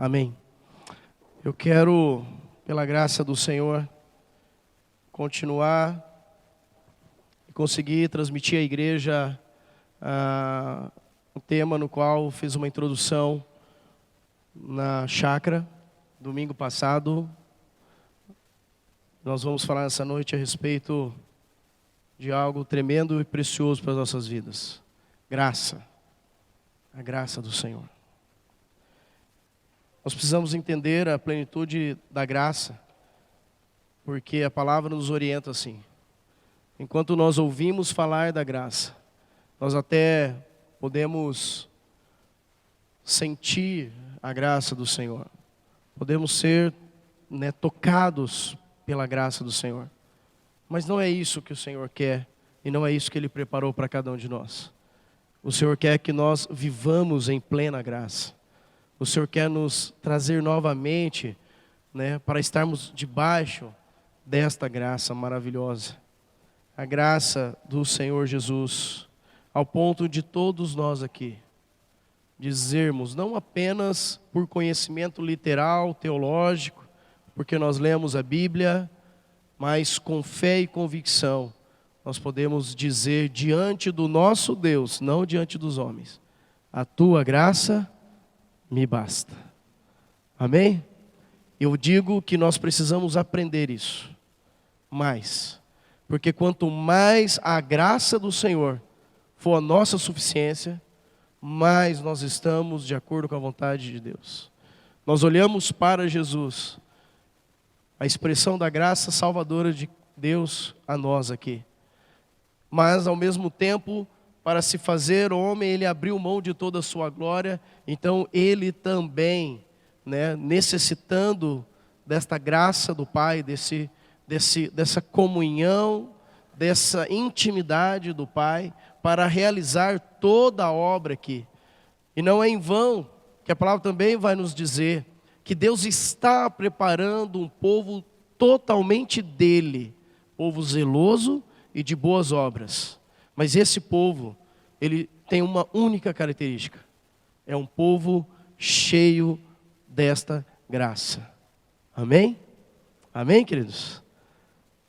Amém. Eu quero, pela graça do Senhor, continuar e conseguir transmitir à igreja um tema no qual fiz uma introdução na chácara, domingo passado. Nós vamos falar essa noite a respeito de algo tremendo e precioso para as nossas vidas. Graça. A graça do Senhor. Nós precisamos entender a plenitude da graça, porque a palavra nos orienta assim. Enquanto nós ouvimos falar da graça, nós até podemos sentir a graça do Senhor. Podemos ser tocados pela graça do Senhor. Mas não é isso que o Senhor quer e não é isso que Ele preparou para cada um de nós. O Senhor quer que nós vivamos em plena graça. O Senhor quer nos trazer novamente, para estarmos debaixo desta graça maravilhosa. A graça do Senhor Jesus, ao ponto de todos nós aqui dizermos, não apenas por conhecimento literal, teológico, porque nós lemos a Bíblia, mas com fé e convicção, nós podemos dizer diante do nosso Deus, não diante dos homens, a tua graça me basta. Amém? Eu digo que nós precisamos aprender isso mais, porque quanto mais a graça do Senhor for a nossa suficiência, mais nós estamos de acordo com a vontade de Deus. Nós olhamos para Jesus, a expressão da graça salvadora de Deus a nós aqui. Mas ao mesmo tempo, para se fazer homem, Ele abriu mão de toda a sua glória. Então Ele também, necessitando desta graça do Pai, dessa comunhão, dessa intimidade do Pai, para realizar toda a obra aqui. E não é em vão que a palavra também vai nos dizer que Deus está preparando um povo totalmente dele, povo zeloso e de boas obras. Mas esse povo, ele tem uma única característica. É um povo cheio desta graça. Amém? Amém, queridos?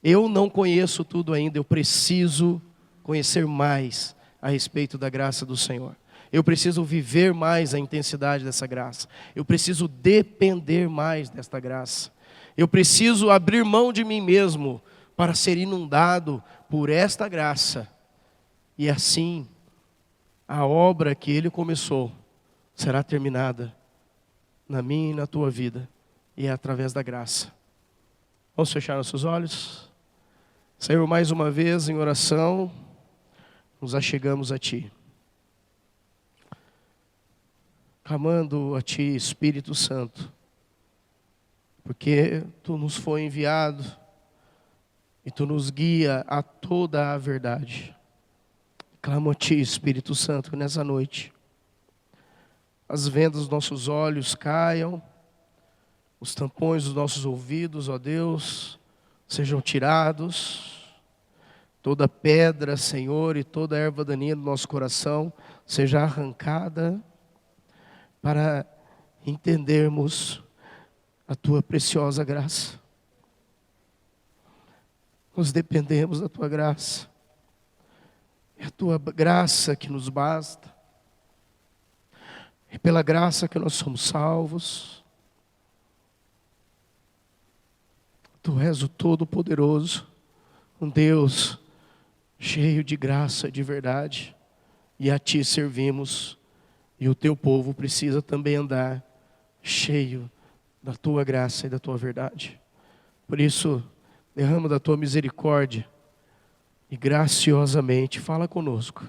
Eu não conheço tudo ainda, eu preciso conhecer mais a respeito da graça do Senhor. Eu preciso viver mais a intensidade dessa graça. Eu preciso depender mais desta graça. Eu preciso abrir mão de mim mesmo para ser inundado por esta graça. E assim, a obra que Ele começou será terminada na minha e na tua vida. E é através da graça. Vamos fechar nossos olhos? Senhor, mais uma vez em oração, nos achegamos a Ti. Clamando a Ti, Espírito Santo, porque Tu nos foi enviado e Tu nos guia a toda a verdade. Clamo a Ti, Espírito Santo, que nessa noite as vendas dos nossos olhos caiam, os tampões dos nossos ouvidos, ó Deus, sejam tirados, toda pedra, Senhor, e toda erva daninha do nosso coração seja arrancada, para entendermos a Tua preciosa graça. Nós dependemos da Tua graça. É a Tua graça que nos basta. É pela graça que nós somos salvos. Tu és o Todo-Poderoso, um Deus cheio de graça, de verdade. E a Ti servimos. E o Teu povo precisa também andar cheio da Tua graça e da Tua verdade. Por isso, derrama da Tua misericórdia e graciosamente fala conosco.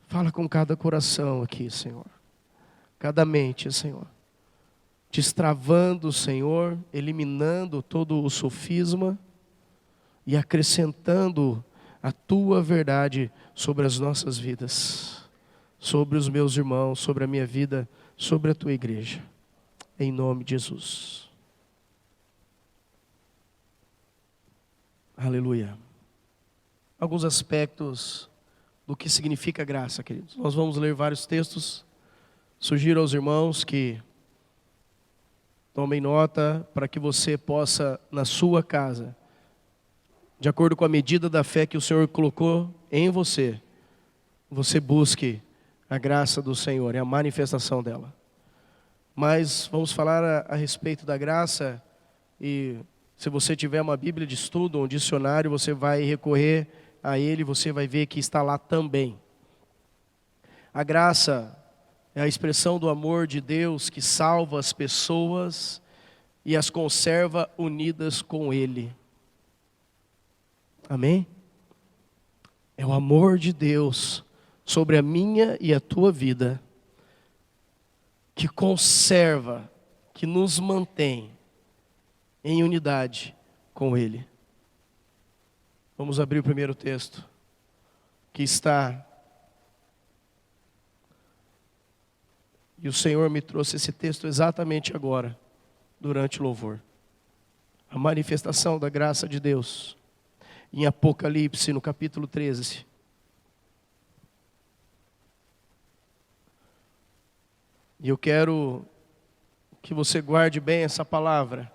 Fala com cada coração aqui, Senhor. Cada mente, Senhor. Destravando, Senhor, eliminando todo o sofisma e acrescentando a Tua verdade sobre as nossas vidas. Sobre os meus irmãos, sobre a minha vida, sobre a Tua igreja. Em nome de Jesus. Aleluia. Alguns aspectos do que significa graça, queridos. Nós vamos ler vários textos. Sugiro aos irmãos que Tomem nota para que você possa, na sua casa, de acordo com a medida da fé que o Senhor colocou em você, você busque a graça do Senhor e a manifestação dela. Mas vamos falar a respeito da graça, e se você tiver uma Bíblia de estudo, um dicionário, você vai recorrer a ele, você vai ver que está lá também. A graça é a expressão do amor de Deus que salva as pessoas e as conserva unidas com Ele. Amém? É o amor de Deus sobre a minha e a tua vida que conserva, que nos mantém em unidade com Ele. Vamos abrir o primeiro texto, que está... E o Senhor me trouxe esse texto exatamente agora, durante o louvor. A manifestação da graça de Deus, em Apocalipse, no capítulo 13. E eu quero que você guarde bem essa palavra.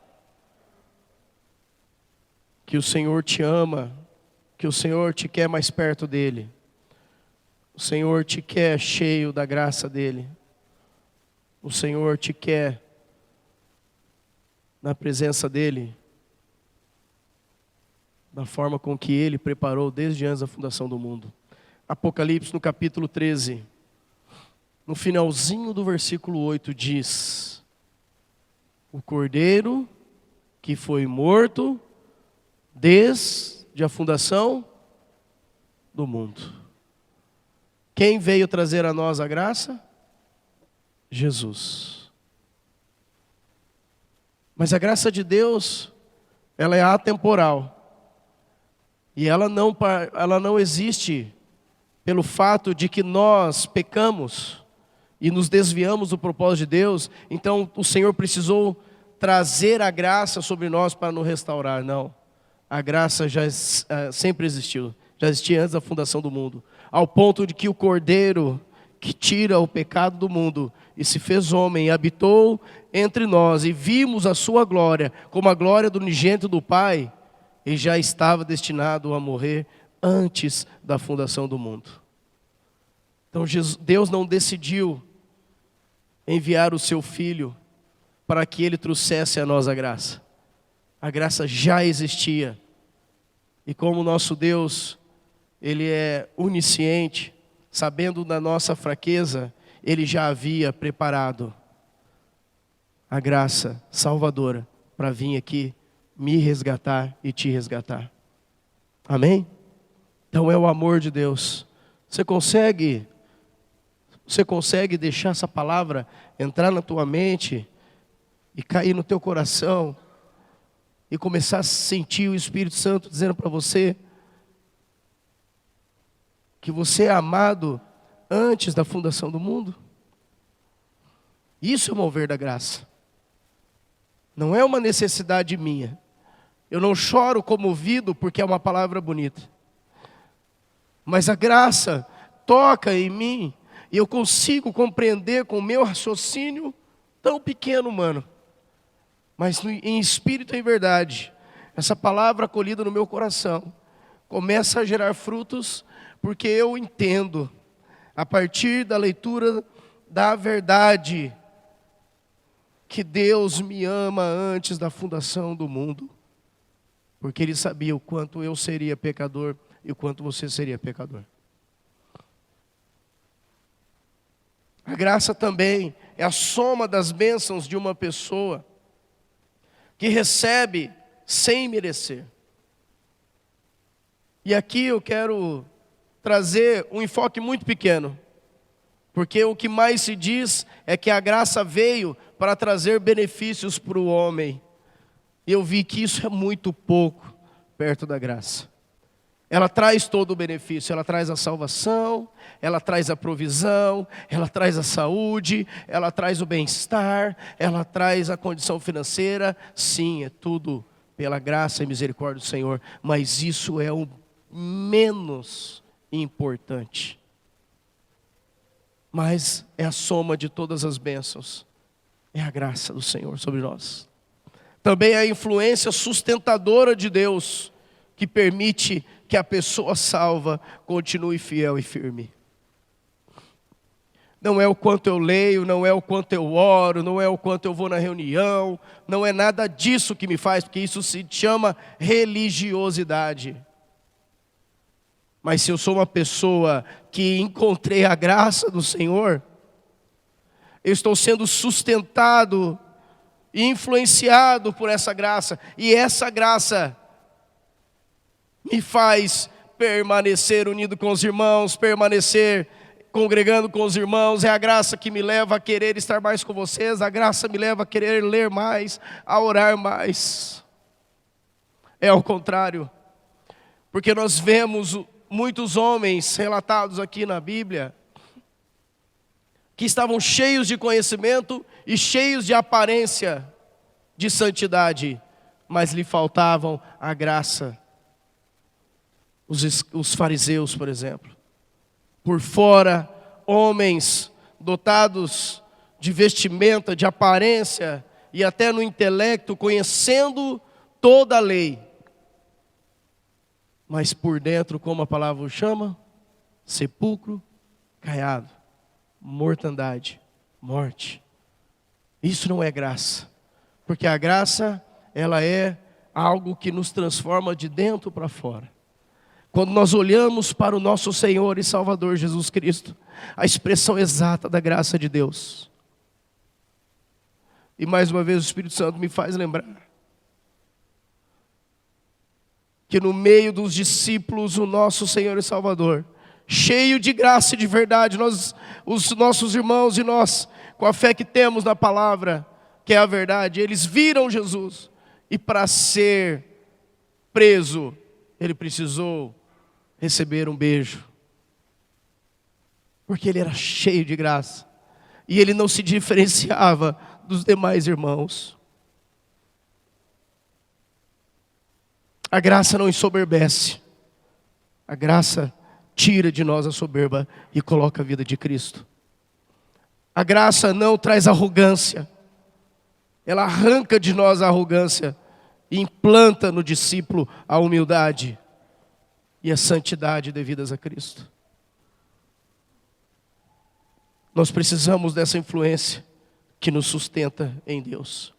Que o Senhor te ama, que o Senhor te quer mais perto dEle. O Senhor te quer cheio da graça dEle. O Senhor te quer na presença dEle, da forma com que Ele preparou desde antes da fundação do mundo. Apocalipse no capítulo 13, no finalzinho do versículo 8 diz: o Cordeiro que foi morto desde a fundação do mundo. Quem veio trazer a nós a graça? Jesus. Mas a graça de Deus, ela é atemporal. E ela não existe pelo fato de que nós pecamos e nos desviamos do propósito de Deus. Então o Senhor precisou trazer a graça sobre nós para nos restaurar. Não. A graça já sempre existiu. Já existia antes da fundação do mundo. Ao ponto de que o Cordeiro que tira o pecado do mundo e se fez homem, e habitou entre nós, e vimos a sua glória, como a glória do unigênito do Pai, e já estava destinado a morrer antes da fundação do mundo. Então Deus não decidiu enviar o seu Filho para que Ele trouxesse a nós a graça. A graça já existia. E como nosso Deus, Ele é onisciente, sabendo da nossa fraqueza, Ele já havia preparado a graça salvadora para vir aqui me resgatar e te resgatar. Amém? Então é o amor de Deus. Você consegue deixar essa palavra entrar na tua mente e cair no teu coração e começar a sentir o Espírito Santo dizendo para você que você é amado antes da fundação do mundo? Isso é o mover da graça. Não é uma necessidade minha. Eu não choro comovido porque é uma palavra bonita. Mas a graça toca em mim e eu consigo compreender com o meu raciocínio tão pequeno, humano. Mas em espírito e em verdade, essa palavra acolhida no meu coração começa a gerar frutos, porque eu entendo, a partir da leitura da verdade, que Deus me ama antes da fundação do mundo, porque Ele sabia o quanto eu seria pecador e o quanto você seria pecador. A graça também é a soma das bênçãos de uma pessoa que recebe sem merecer. E aqui eu quero trazer um enfoque muito pequeno, porque o que mais se diz é que a graça veio para trazer benefícios para o homem. E eu vi que isso é muito pouco perto da graça. Ela traz todo o benefício, ela traz a salvação, ela traz a provisão, ela traz a saúde, ela traz o bem-estar, ela traz a condição financeira. Sim, é tudo pela graça e misericórdia do Senhor, mas isso é o menos importante. Mas é a soma de todas as bênçãos É a graça do Senhor sobre nós. Também é a influência sustentadora de Deus, que permite que a pessoa salva continue fiel e firme. Não é o quanto eu leio, não é o quanto eu oro, não é o quanto eu vou na reunião, não é nada disso que me faz, porque isso se chama religiosidade. Mas se eu sou uma pessoa que encontrei a graça do Senhor, eu estou sendo sustentado e influenciado por essa graça, e essa graça me faz permanecer unido com os irmãos, permanecer congregando com os irmãos. É a graça que me leva a querer estar mais com vocês, a graça me leva a querer ler mais, a orar mais. É ao contrário, porque nós vemos muitos homens relatados aqui na Bíblia, que estavam cheios de conhecimento e cheios de aparência de santidade, mas lhe faltavam a graça. Os fariseus, por exemplo. Por fora, homens dotados de vestimenta, de aparência e até no intelecto, conhecendo toda a lei. Mas por dentro, como a palavra o chama? Sepulcro caiado, mortandade, morte. Isso não é graça, porque a graça, ela é algo que nos transforma de dentro para fora. Quando nós olhamos para o nosso Senhor e Salvador Jesus Cristo, a expressão exata da graça de Deus. E mais uma vez o Espírito Santo me faz lembrar que no meio dos discípulos, o nosso Senhor e Salvador, cheio de graça e de verdade, os nossos irmãos e nós, com a fé que temos na palavra, que é a verdade, eles viram Jesus, e para ser preso, ele precisou receber um beijo, porque ele era cheio de graça, e ele não se diferenciava dos demais irmãos. A graça não ensoberbece, a graça tira de nós a soberba e coloca a vida de Cristo. A graça não traz arrogância, ela arranca de nós a arrogância e implanta no discípulo a humildade e a santidade devidas a Cristo. Nós precisamos dessa influência que nos sustenta em Deus.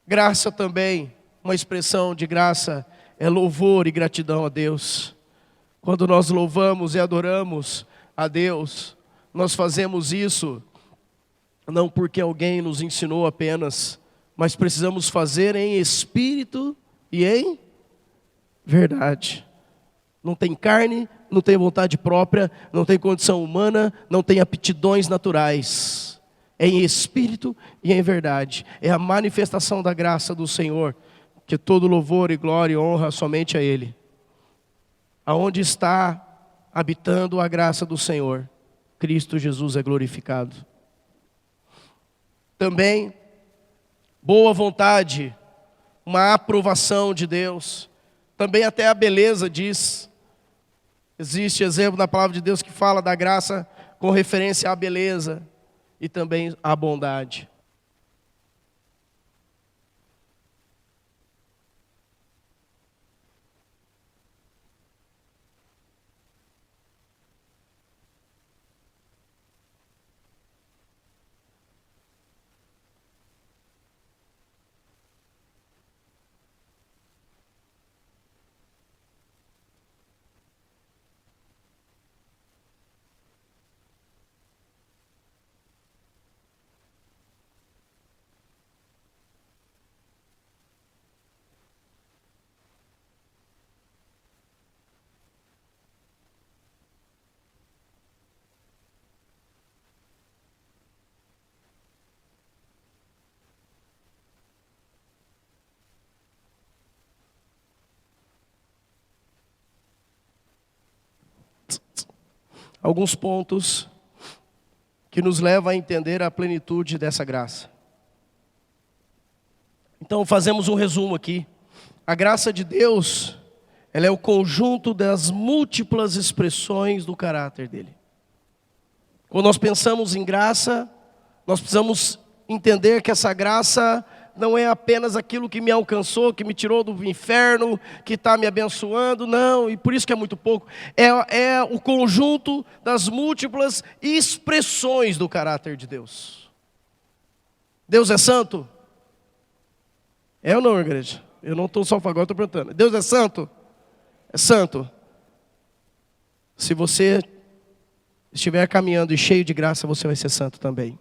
Graça também, uma expressão de graça, é louvor e gratidão a Deus. Quando nós louvamos e adoramos a Deus, nós fazemos isso não porque alguém nos ensinou apenas, mas precisamos fazer em espírito e em verdade. Não tem carne, não tem vontade própria, não tem condição humana, não tem aptidões naturais. É em espírito e em verdade. É a manifestação da graça do Senhor, que todo louvor e glória e honra somente a Ele. Aonde está habitando a graça do Senhor, Cristo Jesus é glorificado. Também, boa vontade, uma aprovação de Deus. Também até a beleza diz. Existe exemplo na palavra de Deus que fala da graça com referência à beleza e também à bondade. Alguns pontos que nos levam a entender a plenitude dessa graça. Então fazemos um resumo aqui. A graça de Deus, ela é o conjunto das múltiplas expressões do caráter dele. Quando nós pensamos em graça, nós precisamos entender que essa graça não é apenas aquilo que me alcançou, que me tirou do inferno, que está me abençoando, não, e por isso que é muito pouco. É o conjunto das múltiplas expressões do caráter de Deus. Deus é santo? É ou não, igreja? Eu não estou só agora, estou perguntando. Deus é santo? É santo. Se você estiver caminhando e cheio de graça, você vai ser santo também.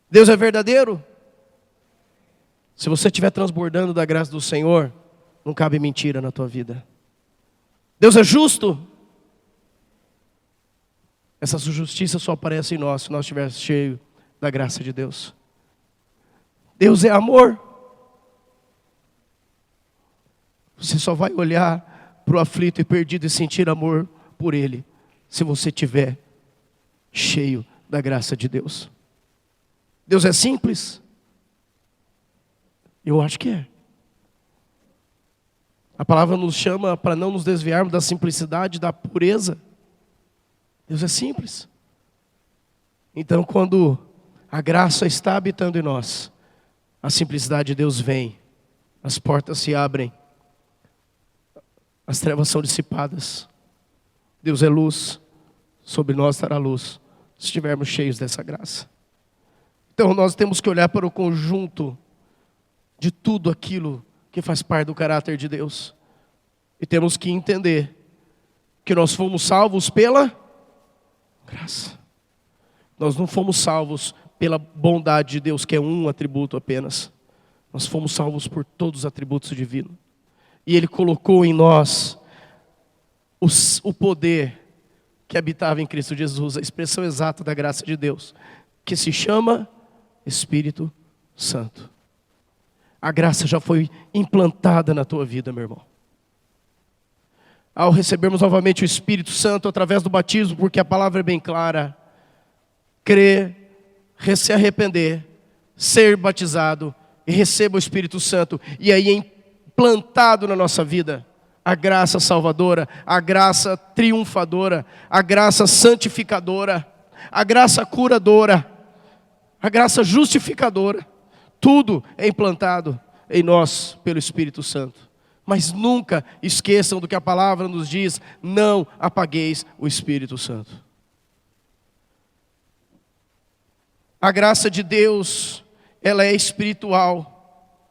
Deus é verdadeiro? Se você estiver transbordando da graça do Senhor, não cabe mentira na tua vida. Deus é justo? Essa justiça só aparece em nós se nós estivermos cheios da graça de Deus. Deus é amor? Você só vai olhar para o aflito e perdido e sentir amor por Ele, se você estiver cheio da graça de Deus. Deus é simples? Eu acho que é. A palavra nos chama para não nos desviarmos da simplicidade, da pureza. Deus é simples. Então, quando a graça está habitando em nós, a simplicidade de Deus vem, as portas se abrem, as trevas são dissipadas. Deus é luz, sobre nós estará luz, se estivermos cheios dessa graça. Então nós temos que olhar para o conjunto de tudo aquilo que faz parte do caráter de Deus. E temos que entender que nós fomos salvos pela graça. Nós não fomos salvos pela bondade de Deus, que é um atributo apenas. Nós fomos salvos por todos os atributos divinos. E Ele colocou em nós o poder que habitava em Cristo Jesus, a expressão exata da graça de Deus, que se chama Espírito Santo. A graça já foi implantada na tua vida, meu irmão. Ao recebermos novamente o Espírito Santo através do batismo, porque a palavra é bem clara, crer, se arrepender, ser batizado e receba o Espírito Santo, e aí implantado na nossa vida a graça salvadora, a graça triunfadora, a graça santificadora, a graça curadora, a graça justificadora. Tudo é implantado em nós pelo Espírito Santo. Mas nunca esqueçam do que a palavra nos diz: não apagueis o Espírito Santo. A graça de Deus, ela é espiritual,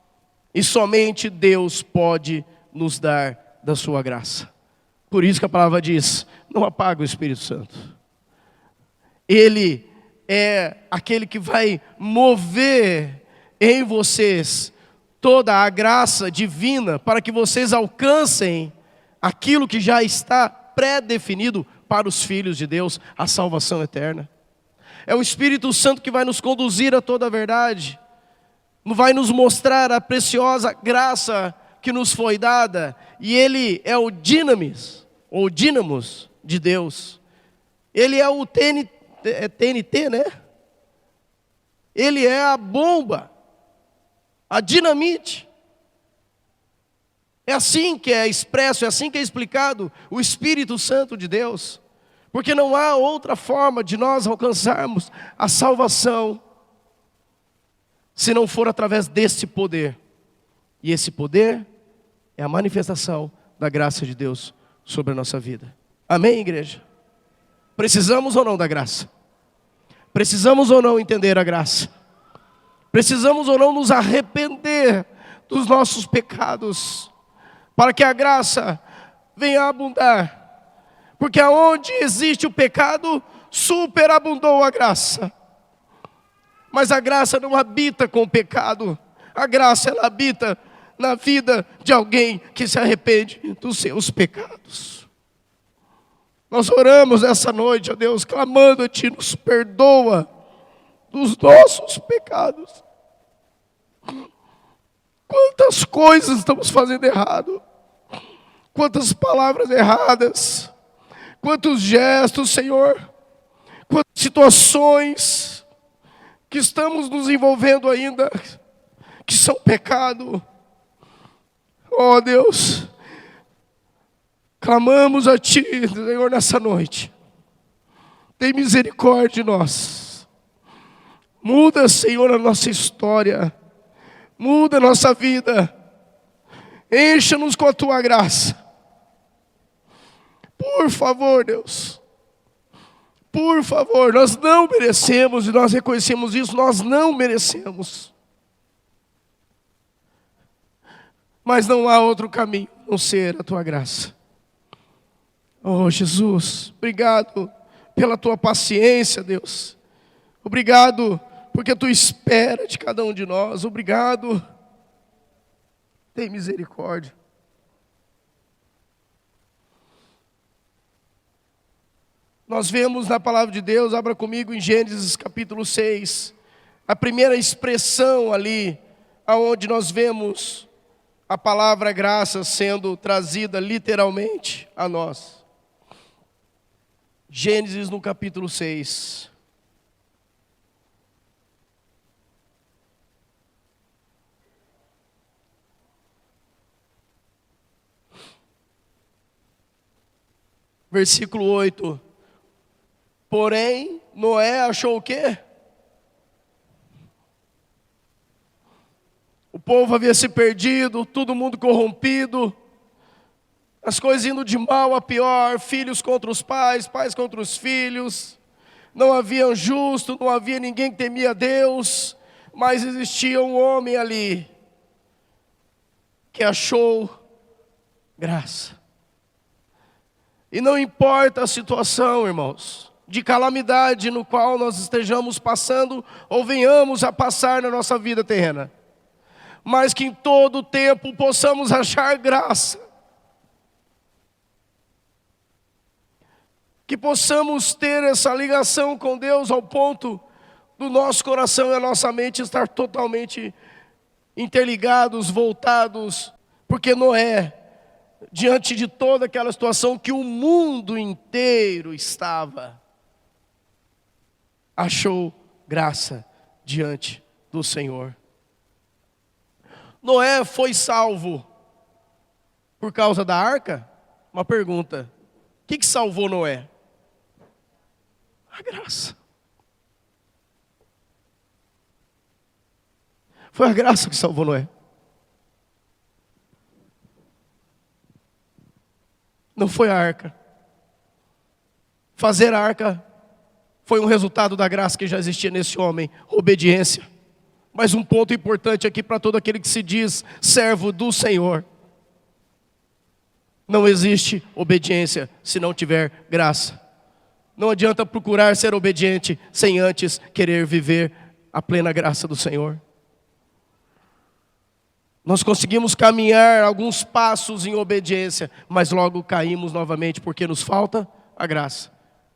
e somente Deus pode nos dar da sua graça. Por isso que a palavra diz: não apaga o Espírito Santo. Ele é aquele que vai mover em vocês toda a graça divina para que vocês alcancem aquilo que já está pré-definido para os filhos de Deus, a salvação eterna. É o Espírito Santo que vai nos conduzir a toda a verdade, vai nos mostrar a preciosa graça que nos foi dada, e Ele é o dinamis, ou dínamos de Deus. Ele é o TNT, né? Ele é a bomba, a dinamite. É assim que é expresso, é assim que é explicado o Espírito Santo de Deus. Porque não há outra forma de nós alcançarmos a salvação se não for através desse poder. E esse poder é a manifestação da graça de Deus sobre a nossa vida. Amém, igreja? Precisamos ou não da graça? Precisamos ou não entender a graça? Precisamos ou não nos arrepender dos nossos pecados, para que a graça venha a abundar? Porque aonde existe o pecado, superabundou a graça. Mas a graça não habita com o pecado. A graça, ela habita na vida de alguém que se arrepende dos seus pecados. Nós oramos essa noite, ó Deus, clamando a Ti: nos perdoa dos nossos pecados. Quantas coisas estamos fazendo errado, quantas palavras erradas, quantos gestos, Senhor, quantas situações que estamos nos envolvendo ainda, que são pecado. Oh Deus, clamamos a Ti, Senhor, nessa noite. Tem misericórdia de nós. Muda, Senhor, a nossa história. Muda a nossa vida. Encha-nos com a tua graça. Por favor, Deus. Por favor, nós não merecemos, e nós reconhecemos isso, nós não merecemos. Mas não há outro caminho a não ser a tua graça. Oh, Jesus, obrigado pela tua paciência, Deus. Obrigado porque tu espera de cada um de nós. Obrigado. Tem misericórdia. Nós vemos na palavra de Deus, abra comigo em Gênesis capítulo 6, a primeira expressão ali, aonde nós vemos a palavra graça sendo trazida literalmente a nós. Gênesis no capítulo 6. Versículo 8. Porém, Noé achou o quê? O povo havia se perdido, todo mundo corrompido, as coisas indo de mal a pior, filhos contra os pais, pais contra os filhos. Não havia um justo, não havia ninguém que temia Deus, mas existia um homem ali que achou graça. E não importa a situação, irmãos, de calamidade no qual nós estejamos passando ou venhamos a passar na nossa vida terrena, mas que em todo tempo possamos achar graça, que possamos ter essa ligação com Deus ao ponto do nosso coração e a nossa mente estar totalmente interligados, voltados, porque Noé, diante de toda aquela situação que o mundo inteiro estava, achou graça diante do Senhor. Noé foi salvo por causa da arca? Uma pergunta. O que salvou Noé? A graça. Foi a graça que salvou Noé. Não foi a arca. Fazer a arca foi um resultado da graça que já existia nesse homem, obediência. Mas um ponto importante aqui para todo aquele que se diz servo do Senhor: não existe obediência se não tiver graça. Não adianta procurar ser obediente sem antes querer viver a plena graça do Senhor. Nós conseguimos caminhar alguns passos em obediência, mas logo caímos novamente porque nos falta a graça.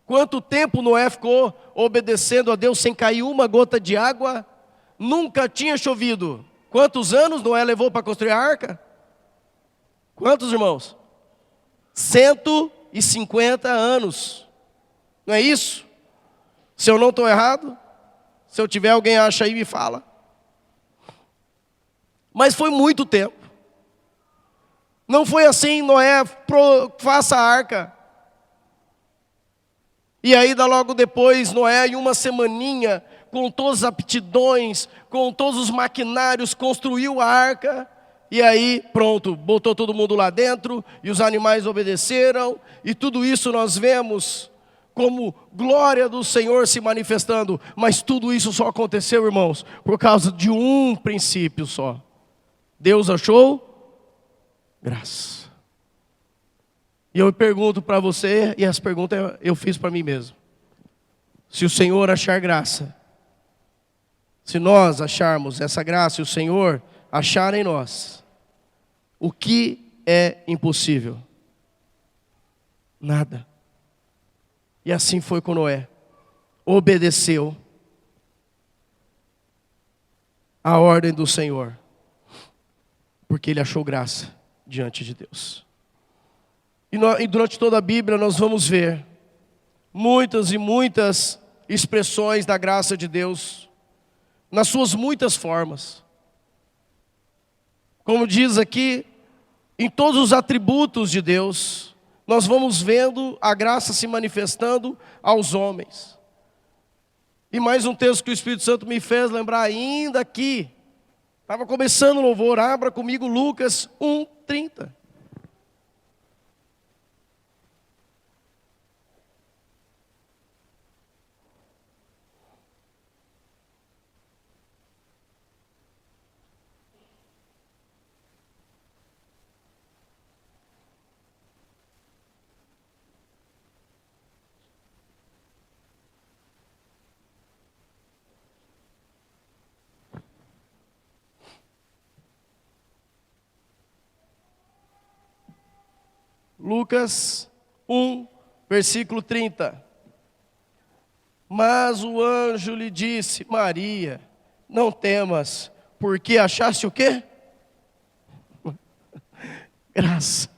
Quanto tempo Noé ficou obedecendo a Deus sem cair uma gota de água? Nunca tinha chovido. Quantos anos Noé levou para construir a arca? Quantos, irmãos? 150 anos. Não é isso? Se eu não estou errado, se eu tiver, alguém acha aí e me fala. Mas foi muito tempo. Não foi assim, Noé, faça a arca. E aí, logo depois, Noé, em uma semaninha, com todas as aptidões, com todos os maquinários, construiu a arca. E aí, pronto, botou todo mundo lá dentro, e os animais obedeceram. E tudo isso nós vemos como glória do Senhor se manifestando. Mas tudo isso só aconteceu, irmãos, por causa de um princípio só. Deus achou graça. E eu pergunto para você, e as perguntas eu fiz para mim mesmo. Se o Senhor achar graça, se nós acharmos essa graça e o Senhor achar em nós, o que é impossível? Nada. E assim foi com Noé. Obedeceu a ordem do Senhor, porque ele achou graça diante de Deus. E durante toda a Bíblia nós vamos ver muitas e muitas expressões da graça de Deus, nas suas muitas formas. Como diz aqui, em todos os atributos de Deus, nós vamos vendo a graça se manifestando aos homens. E mais um texto que o Espírito Santo me fez lembrar ainda aqui. Estava começando o louvor, abra comigo Lucas 1:30. Lucas 1, versículo 30. Mas o anjo lhe disse: Maria, não temas, porque achaste o quê? Graça.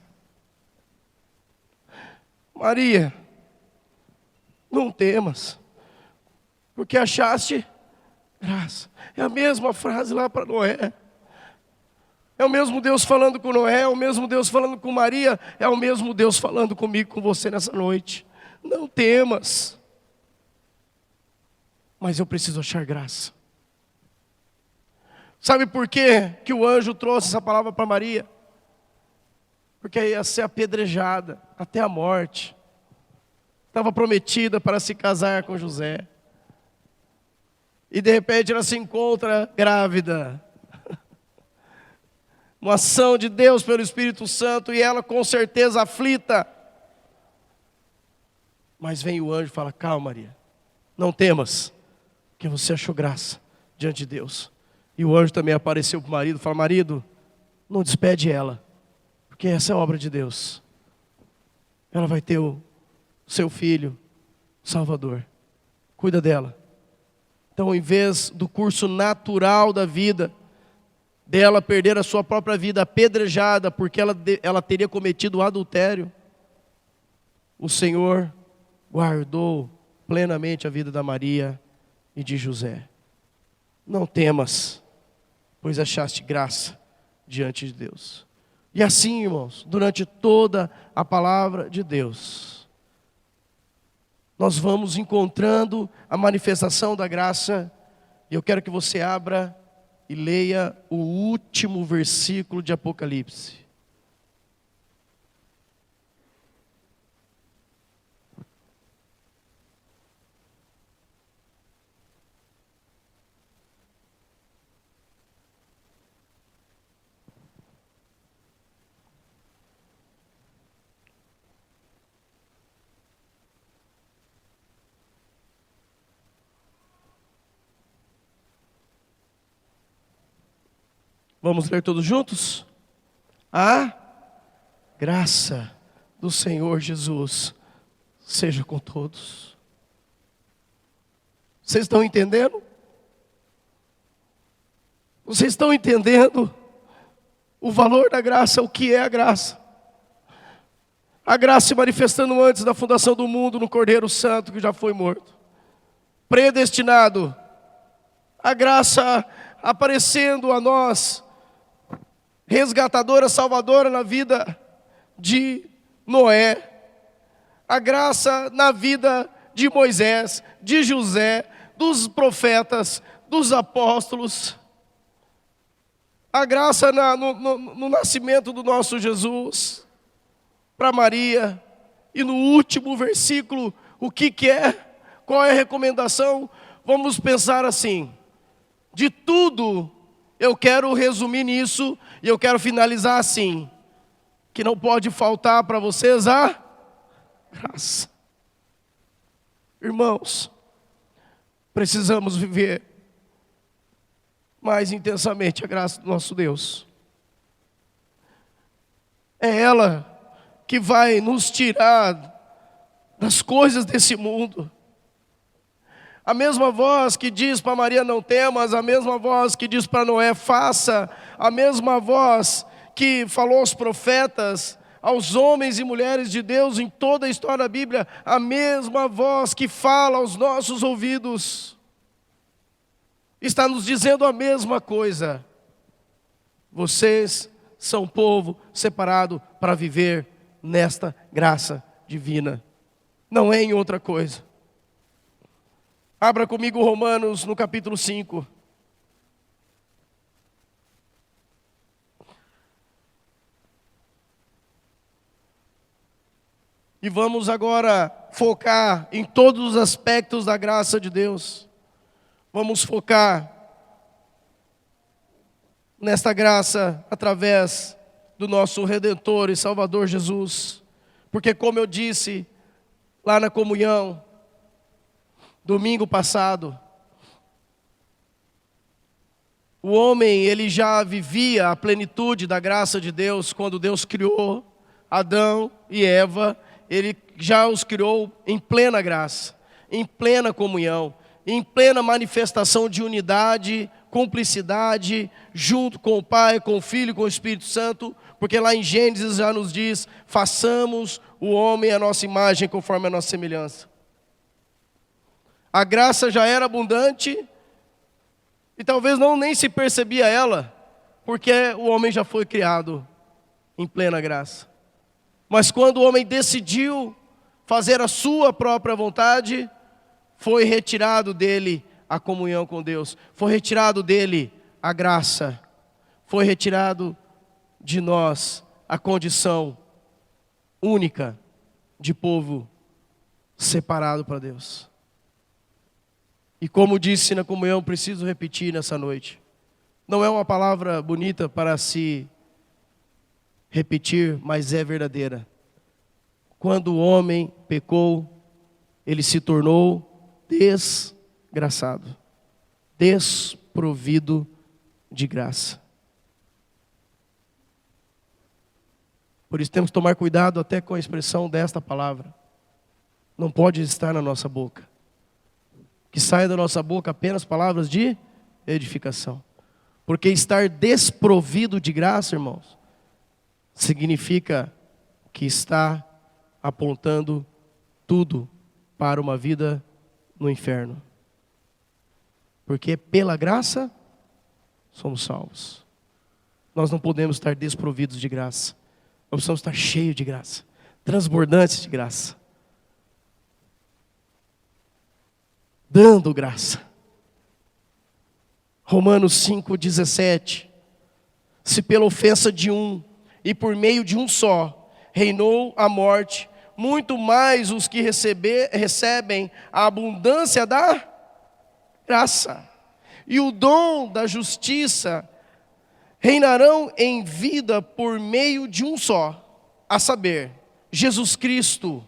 Maria, não temas, porque achaste graça. É a mesma frase lá para Noé. É o mesmo Deus falando com Noé, é o mesmo Deus falando com Maria, é o mesmo Deus falando comigo, com você nessa noite. Não temas. Mas eu preciso achar graça. Sabe por quê que o anjo trouxe essa palavra para Maria? Porque ia ser apedrejada até a morte. Estava prometida para se casar com José. E de repente ela se encontra grávida. Uma ação de Deus pelo Espírito Santo, e ela com certeza aflita. Mas vem o anjo e fala: calma, Maria, não temas, porque você achou graça diante de Deus. E o anjo também apareceu para o marido e fala: marido, não despede ela, porque essa é a obra de Deus. Ela vai ter o seu filho, o Salvador. Cuida dela. Então, em vez do curso natural da vida, dela perder a sua própria vida apedrejada, porque ela teria cometido o adultério, o Senhor guardou plenamente a vida da Maria e de José. Não temas, pois achaste graça diante de Deus. E assim, irmãos, durante toda a palavra de Deus, nós vamos encontrando a manifestação da graça. E eu quero que você abra e leia o último versículo de Apocalipse. Vamos ler todos juntos? A graça do Senhor Jesus seja com todos. Vocês estão entendendo? Vocês estão entendendo o valor da graça, o que é a graça? A graça se manifestando antes da fundação do mundo no Cordeiro Santo que já foi morto. Predestinado. A graça aparecendo a nós, resgatadora, salvadora na vida de Noé. A graça na vida de Moisés, de José, dos profetas, dos apóstolos. A graça no nascimento do nosso Jesus, para Maria. E no último versículo, o que é? Qual é a recomendação? Vamos pensar assim: de tudo, eu quero resumir nisso, e eu quero finalizar assim: que não pode faltar para vocês a graça. Irmãos, precisamos viver mais intensamente a graça do nosso Deus. É ela que vai nos tirar das coisas desse mundo. A mesma voz que diz para Maria: não temas, a mesma voz que diz para Noé: faça, a mesma voz que falou aos profetas, aos homens e mulheres de Deus em toda a história da Bíblia, a mesma voz que fala aos nossos ouvidos, está nos dizendo a mesma coisa: vocês são povo separado para viver nesta graça divina, não é em outra coisa. Abra comigo Romanos no capítulo 5. E vamos agora focar em todos os aspectos da graça de Deus. Vamos focar nesta graça através do nosso Redentor e Salvador Jesus. Porque como eu disse lá na comunhão, domingo passado, o homem ele já vivia a plenitude da graça de Deus quando Deus criou Adão e Eva. Ele já os criou em plena graça, em plena comunhão, em plena manifestação de unidade, cumplicidade, junto com o Pai, com o Filho e com o Espírito Santo, porque lá em Gênesis já nos diz, façamos o homem à nossa imagem conforme a nossa semelhança. A graça já era abundante e talvez nem se percebia ela, porque o homem já foi criado em plena graça. Mas quando o homem decidiu fazer a sua própria vontade, foi retirado dele a comunhão com Deus, foi retirado dele a graça, foi retirado de nós a condição única de povo separado para Deus. E como disse na comunhão, preciso repetir nessa noite. Não é uma palavra bonita para se repetir, mas é verdadeira. Quando o homem pecou, ele se tornou desgraçado, desprovido de graça. Por isso temos que tomar cuidado até com a expressão desta palavra. Não pode estar na nossa boca. Que saia da nossa boca apenas palavras de edificação. Porque estar desprovido de graça, irmãos, significa que está apontando tudo para uma vida no inferno. Porque pela graça somos salvos. Nós não podemos estar desprovidos de graça. Nós precisamos estar cheios de graça, transbordantes de graça, dando graça. Romanos 5,17. Se pela ofensa de um e por meio de um só reinou a morte, muito mais os que recebem a abundância da graça e o dom da justiça reinarão em vida por meio de um só, a saber, Jesus Cristo.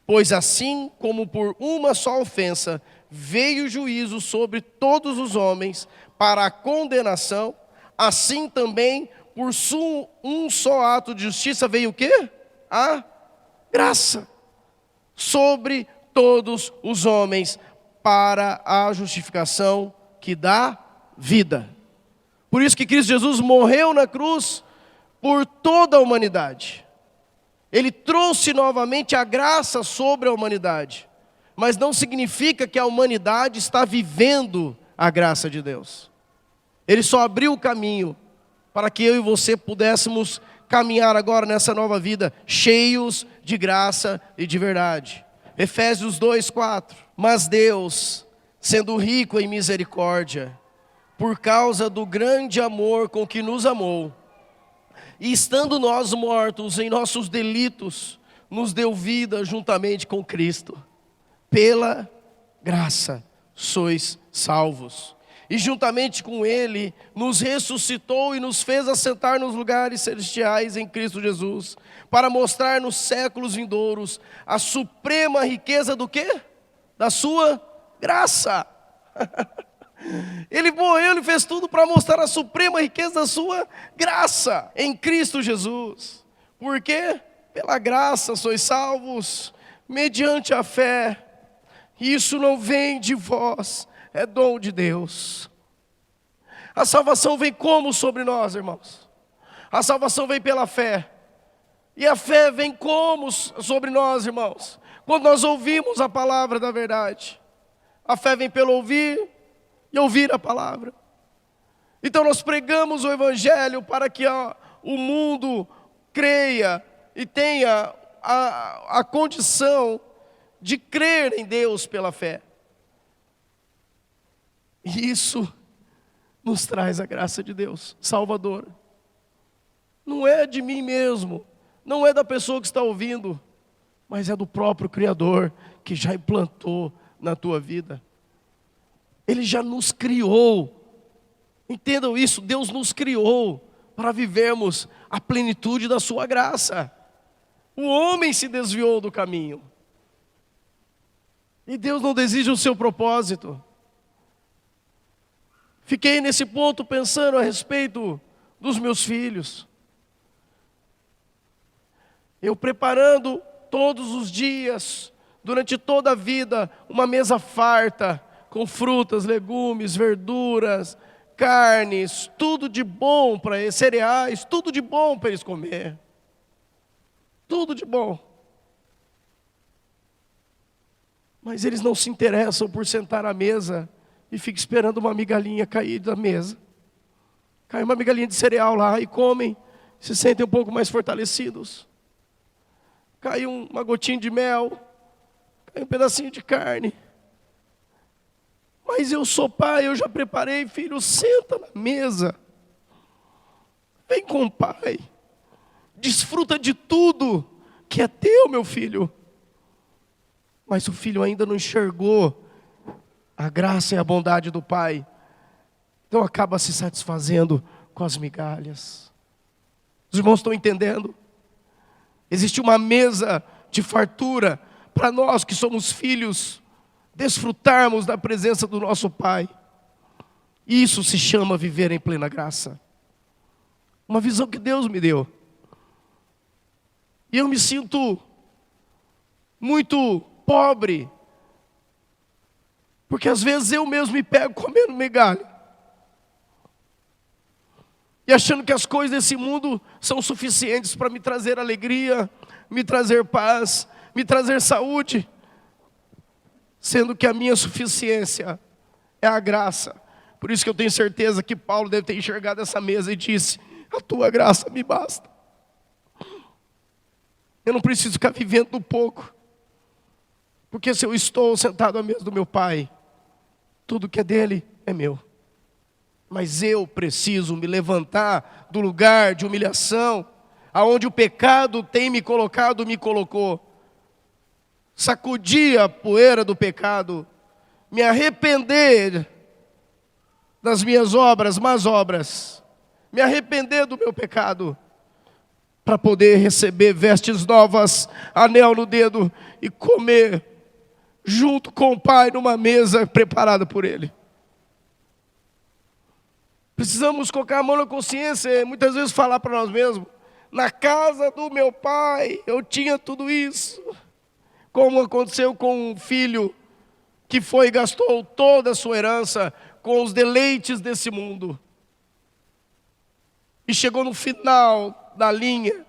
Pois assim como por uma só ofensa veio o juízo sobre todos os homens para a condenação, assim também por um só ato de justiça veio o quê? A graça sobre todos os homens para a justificação que dá vida. Por isso que Cristo Jesus morreu na cruz por toda a humanidade. Ele trouxe novamente a graça sobre a humanidade. Mas não significa que a humanidade está vivendo a graça de Deus. Ele só abriu o caminho para que eu e você pudéssemos caminhar agora nessa nova vida, cheios de graça e de verdade. Efésios 2:4. Mas Deus, sendo rico em misericórdia, por causa do grande amor com que nos amou, e estando nós mortos em nossos delitos, nos deu vida juntamente com Cristo. Pela graça sois salvos. E juntamente com Ele, nos ressuscitou e nos fez assentar nos lugares celestiais em Cristo Jesus, para mostrar nos séculos vindouros a suprema riqueza do quê? Da sua graça. Ele morreu, Ele fez tudo para mostrar a suprema riqueza da sua graça em Cristo Jesus. Por quê? Pela graça sois salvos, mediante a fé. Isso não vem de vós, é dom de Deus. A salvação vem como sobre nós, irmãos? A salvação vem pela fé. E a fé vem como sobre nós, irmãos? Quando nós ouvimos a palavra da verdade. A fé vem pelo ouvir e ouvir a palavra. Então nós pregamos o Evangelho para que o mundo creia e tenha a condição de crer em Deus pela fé. E isso nos traz a graça de Deus, Salvador. Não é de mim mesmo, não é da pessoa que está ouvindo, mas é do próprio Criador que já implantou na tua vida. Ele já nos criou. Entendam isso, Deus nos criou para vivermos a plenitude da sua graça. O homem se desviou do caminho. E Deus não desiste o seu propósito. Fiquei nesse ponto pensando a respeito dos meus filhos. Eu preparando todos os dias, durante toda a vida, uma mesa farta, com frutas, legumes, verduras, carnes, tudo de bom para eles, cereais, tudo de bom para eles comer. Tudo de bom. Mas eles não se interessam por sentar à mesa e ficam esperando uma migalhinha cair da mesa. Cai uma migalhinha de cereal lá e comem, se sentem um pouco mais fortalecidos. Cai uma gotinha de mel, cai um pedacinho de carne. Mas eu sou pai, eu já preparei, filho, senta na mesa. Vem com o pai. Desfruta de tudo que é teu, meu filho. Mas o filho ainda não enxergou a graça e a bondade do pai. Então acaba se satisfazendo com as migalhas. Os irmãos estão entendendo? Existe uma mesa de fartura para nós que somos filhos, desfrutarmos da presença do nosso Pai. Isso se chama viver em plena graça. Uma visão que Deus me deu. E eu me sinto muito pobre, porque às vezes eu mesmo me pego comendo migalha. E achando que as coisas desse mundo são suficientes para me trazer alegria, me trazer paz, me trazer saúde. Sendo que a minha suficiência é a graça. Por isso que eu tenho certeza que Paulo deve ter enxergado essa mesa e disse: a tua graça me basta. Eu não preciso ficar vivendo do pouco. Porque se eu estou sentado à mesa do meu Pai, tudo que é dele é meu. Mas eu preciso me levantar do lugar de humilhação, aonde o pecado tem me colocado, me colocou. Sacudir a poeira do pecado, me arrepender das minhas obras, más obras, me arrepender do meu pecado, para poder receber vestes novas, anel no dedo e comer junto com o Pai numa mesa preparada por Ele. Precisamos colocar a mão na consciência e muitas vezes falar para nós mesmos: na casa do meu pai eu tinha tudo isso. Como aconteceu com um filho que foi e gastou toda a sua herança com os deleites desse mundo. E chegou no final da linha,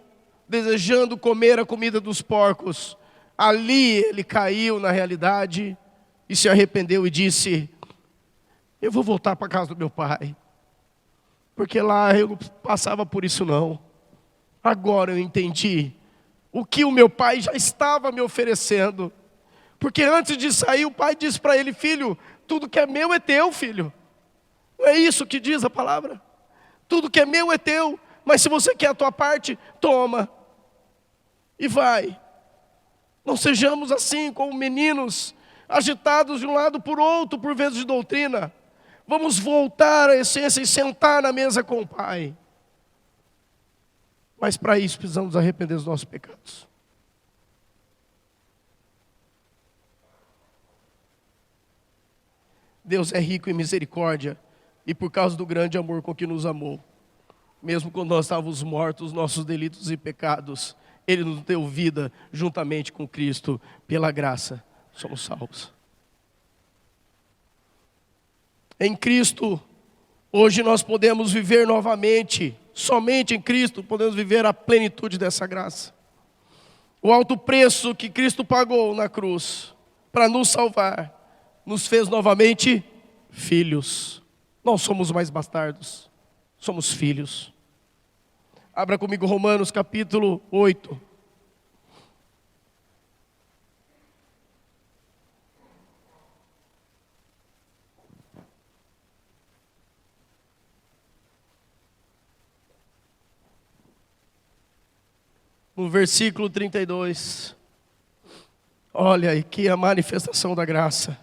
desejando comer a comida dos porcos. Ali ele caiu na realidade e se arrependeu e disse: eu vou voltar para a casa do meu pai. Porque lá eu não passava por isso não. Agora eu entendi o que o meu pai já estava me oferecendo. Porque antes de sair o pai disse para ele: filho, tudo que é meu é teu, filho. Não é isso que diz a palavra? Tudo que é meu é teu, mas se você quer a tua parte, toma. E vai. Não sejamos assim como meninos, agitados de um lado por outro por vezes de doutrina. Vamos voltar à essência e sentar na mesa com o Pai. Mas para isso precisamos arrepender dos nossos pecados. Deus é rico em misericórdia e por causa do grande amor com que nos amou, mesmo quando nós estávamos mortos, nossos delitos e pecados, Ele nos deu vida juntamente com Cristo. Pela graça somos salvos. Em Cristo, hoje nós podemos viver novamente. Somente em Cristo podemos viver a plenitude dessa graça. O alto preço que Cristo pagou na cruz para nos salvar, nos fez novamente filhos. Não somos mais bastardos, somos filhos. Abra comigo Romanos capítulo 8. no versículo 32. Olha aí que a manifestação da graça.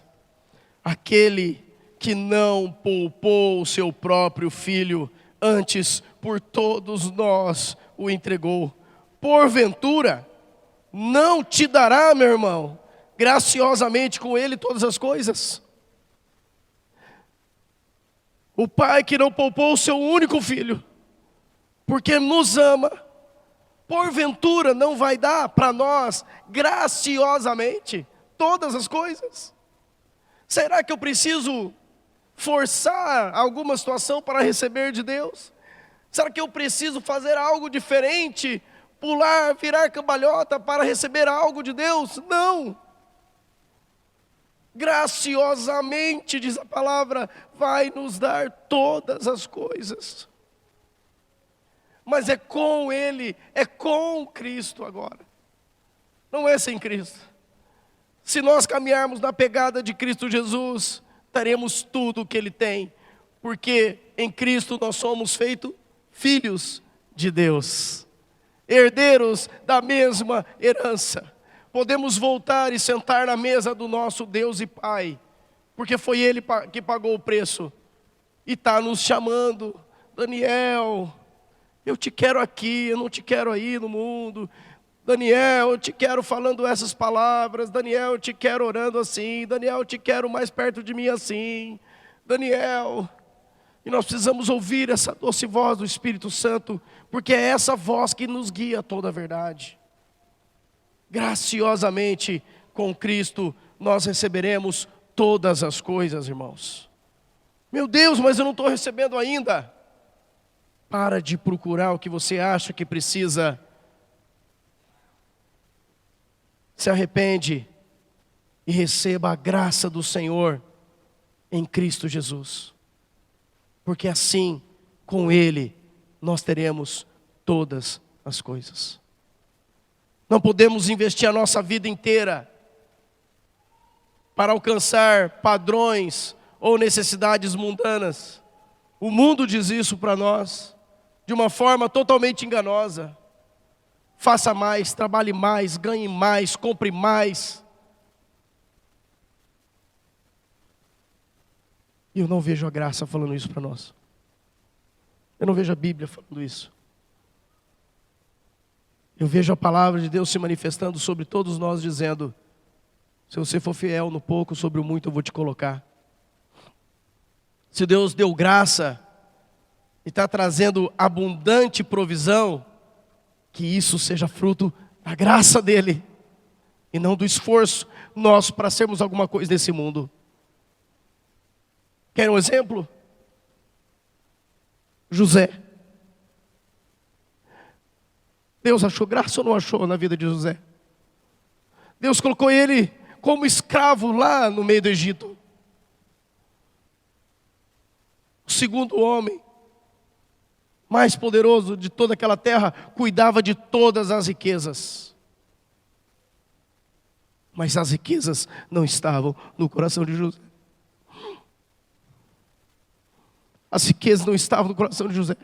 Aquele que não poupou o seu próprio filho, antes por todos nós o entregou. Porventura, não te dará, meu irmão, graciosamente com ele todas as coisas? O Pai que não poupou o seu único filho, porque nos ama, porventura não vai dar para nós graciosamente todas as coisas? Será que eu preciso forçar alguma situação para receber de Deus? Será que eu preciso fazer algo diferente, pular, virar cambalhota para receber algo de Deus? Não. Graciosamente, diz a palavra, vai nos dar todas as coisas. Mas é com Ele, é com Cristo agora. Não é sem Cristo. Se nós caminharmos na pegada de Cristo Jesus, teremos tudo o que Ele tem. Porque em Cristo nós somos feitos filhos de Deus. Herdeiros da mesma herança. Podemos voltar e sentar na mesa do nosso Deus e Pai. Porque foi Ele que pagou o preço. E está nos chamando. Daniel, eu te quero aqui, eu não te quero aí no mundo. Daniel, eu te quero falando essas palavras. Daniel, eu te quero orando assim. Daniel, eu te quero mais perto de mim assim. Daniel, e nós precisamos ouvir essa doce voz do Espírito Santo, porque é essa voz que nos guia a toda a verdade. Graciosamente, com Cristo, nós receberemos todas as coisas, irmãos. Meu Deus, mas eu não estou recebendo ainda. Para de procurar o que você acha que precisa. Se arrepende e receba a graça do Senhor em Cristo Jesus. Porque assim, com Ele, nós teremos todas as coisas. Não podemos investir a nossa vida inteira para alcançar padrões ou necessidades mundanas. O mundo diz isso para nós, de uma forma totalmente enganosa. Faça mais, trabalhe mais, ganhe mais, compre mais. E eu não vejo a graça falando isso para nós. Eu não vejo a Bíblia falando isso. Eu vejo a palavra de Deus se manifestando sobre todos nós, dizendo: se você for fiel no pouco, sobre o muito eu vou te colocar. Se Deus deu graça e está trazendo abundante provisão, que isso seja fruto da graça dEle, e não do esforço nosso para sermos alguma coisa nesse mundo. Quer um exemplo? José. Deus achou graça ou não achou na vida de José? Deus colocou ele como escravo lá no meio do Egito. O segundo homem mais poderoso de toda aquela terra cuidava de todas as riquezas. Mas as riquezas não estavam no coração de José. As riquezas não estavam no coração de José.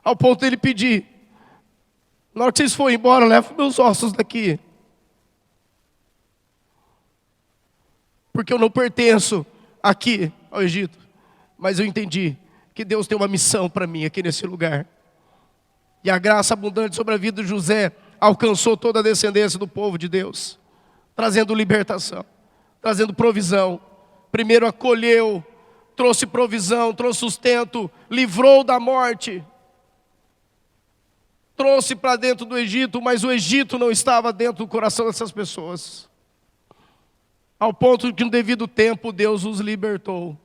Ao ponto dele pedir: na hora que vocês forem embora, leva meus ossos daqui. Porque eu não pertenço aqui ao Egito. Mas eu entendi que Deus tem uma missão para mim aqui nesse lugar. E a graça abundante sobre a vida de José alcançou toda a descendência do povo de Deus, trazendo libertação, trazendo provisão. Primeiro acolheu, trouxe provisão, trouxe sustento, livrou da morte. Trouxe para dentro do Egito, mas o Egito não estava dentro do coração dessas pessoas. Ao ponto de que no devido tempo Deus os libertou.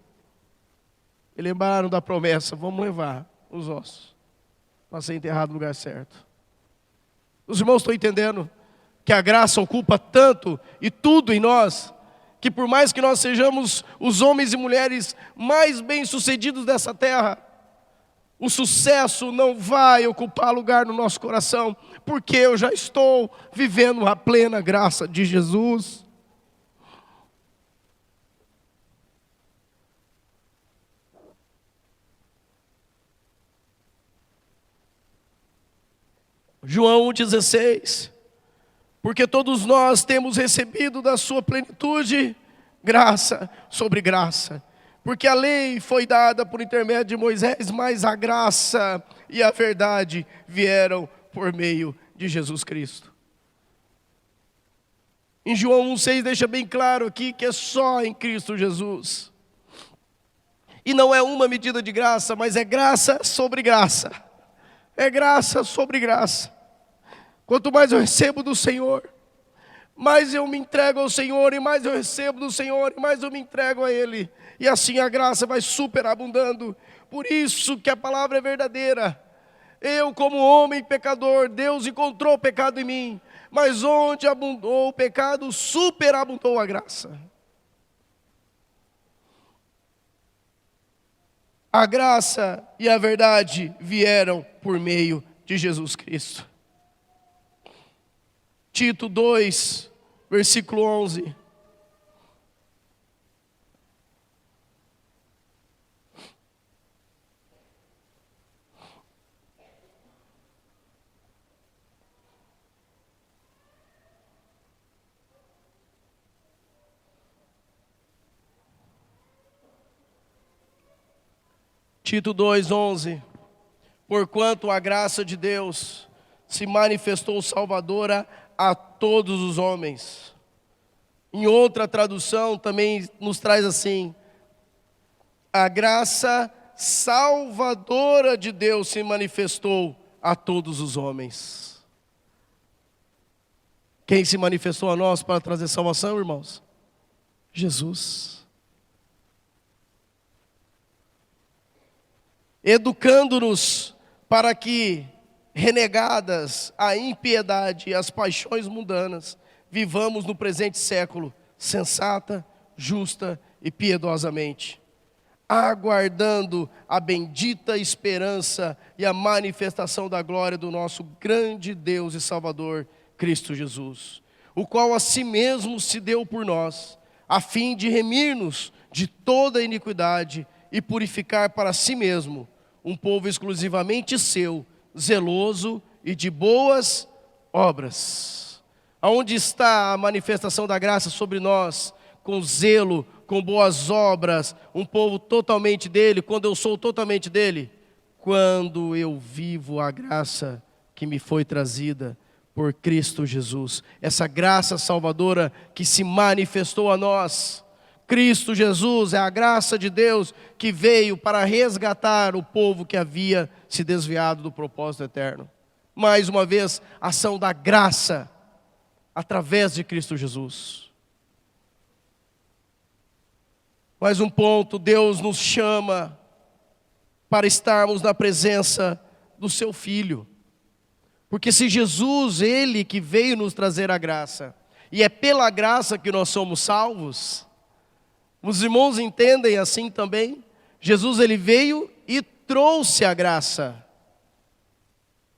E lembraram da promessa: vamos levar os ossos para ser enterrado no lugar certo. Os irmãos estão entendendo que a graça ocupa tanto e tudo em nós, que por mais que nós sejamos os homens e mulheres mais bem-sucedidos dessa terra, o sucesso não vai ocupar lugar no nosso coração, porque eu já estou vivendo a plena graça de Jesus. João 1,16. Porque todos nós temos recebido da sua plenitude graça sobre graça. Porque a lei foi dada por intermédio de Moisés, mas a graça e a verdade vieram por meio de Jesus Cristo. Em João 1,6 deixa bem claro aqui que é só em Cristo Jesus. E não é uma medida de graça, mas é graça sobre graça. É graça sobre graça. Quanto mais eu recebo do Senhor, mais eu me entrego ao Senhor, e mais eu recebo do Senhor, e mais eu me entrego a Ele. E assim a graça vai superabundando. Por isso que a palavra é verdadeira. Eu, como homem pecador, Deus encontrou o pecado em mim. Mas onde abundou o pecado, superabundou a graça. A graça e a verdade vieram por meio de Jesus Cristo. Tito 2, versículo 11. Tito 2,11. Porquanto a graça de Deus se manifestou salvadora a todos os homens. Em outra tradução também nos traz assim: a graça salvadora de Deus se manifestou a todos os homens. Quem se manifestou a nós para trazer salvação, irmãos? Jesus. Educando-nos para que, renegadas a impiedade e as paixões mundanas, vivamos no presente século sensata, justa e piedosamente, aguardando a bendita esperança e a manifestação da glória do nosso grande Deus e Salvador, Cristo Jesus, o qual a si mesmo se deu por nós, a fim de remir-nos de toda iniquidade e purificar para si mesmo um povo exclusivamente seu, zeloso e de boas obras. Aonde está a manifestação da graça sobre nós? Com zelo, com boas obras, um povo totalmente dele. Quando eu sou totalmente dele? Quando eu vivo a graça que me foi trazida por Cristo Jesus. Essa graça salvadora que se manifestou a nós. Cristo Jesus é a graça de Deus que veio para resgatar o povo que havia se desviado do propósito eterno. Mais uma vez, ação da graça através de Cristo Jesus. Mais um ponto, Deus nos chama para estarmos na presença do seu Filho. Porque se Jesus, Ele que veio nos trazer a graça, e é pela graça que nós somos salvos, os irmãos entendem assim também? Jesus, Ele veio e trouxe a graça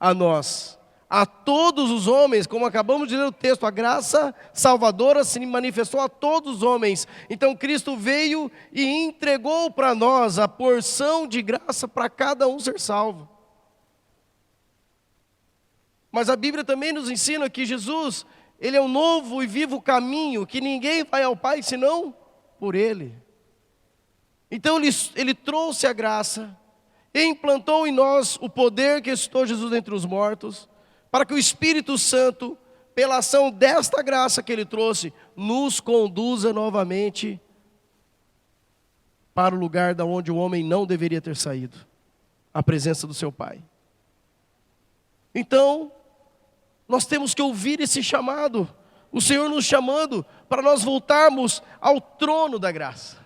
a nós, a todos os homens, como acabamos de ler o texto, a graça salvadora se manifestou a todos os homens. Então Cristo veio e entregou para nós a porção de graça para cada um ser salvo. Mas a Bíblia também nos ensina que Jesus, Ele é um novo e vivo caminho, que ninguém vai ao Pai senão por Ele. Então ele trouxe a graça, e implantou em nós o poder que ressuscitou Jesus dentre os mortos, para que o Espírito Santo, pela ação desta graça que Ele trouxe, nos conduza novamente para o lugar da onde o homem não deveria ter saído, a presença do seu Pai. Então, nós temos que ouvir esse chamado, o Senhor nos chamando para nós voltarmos ao trono da graça,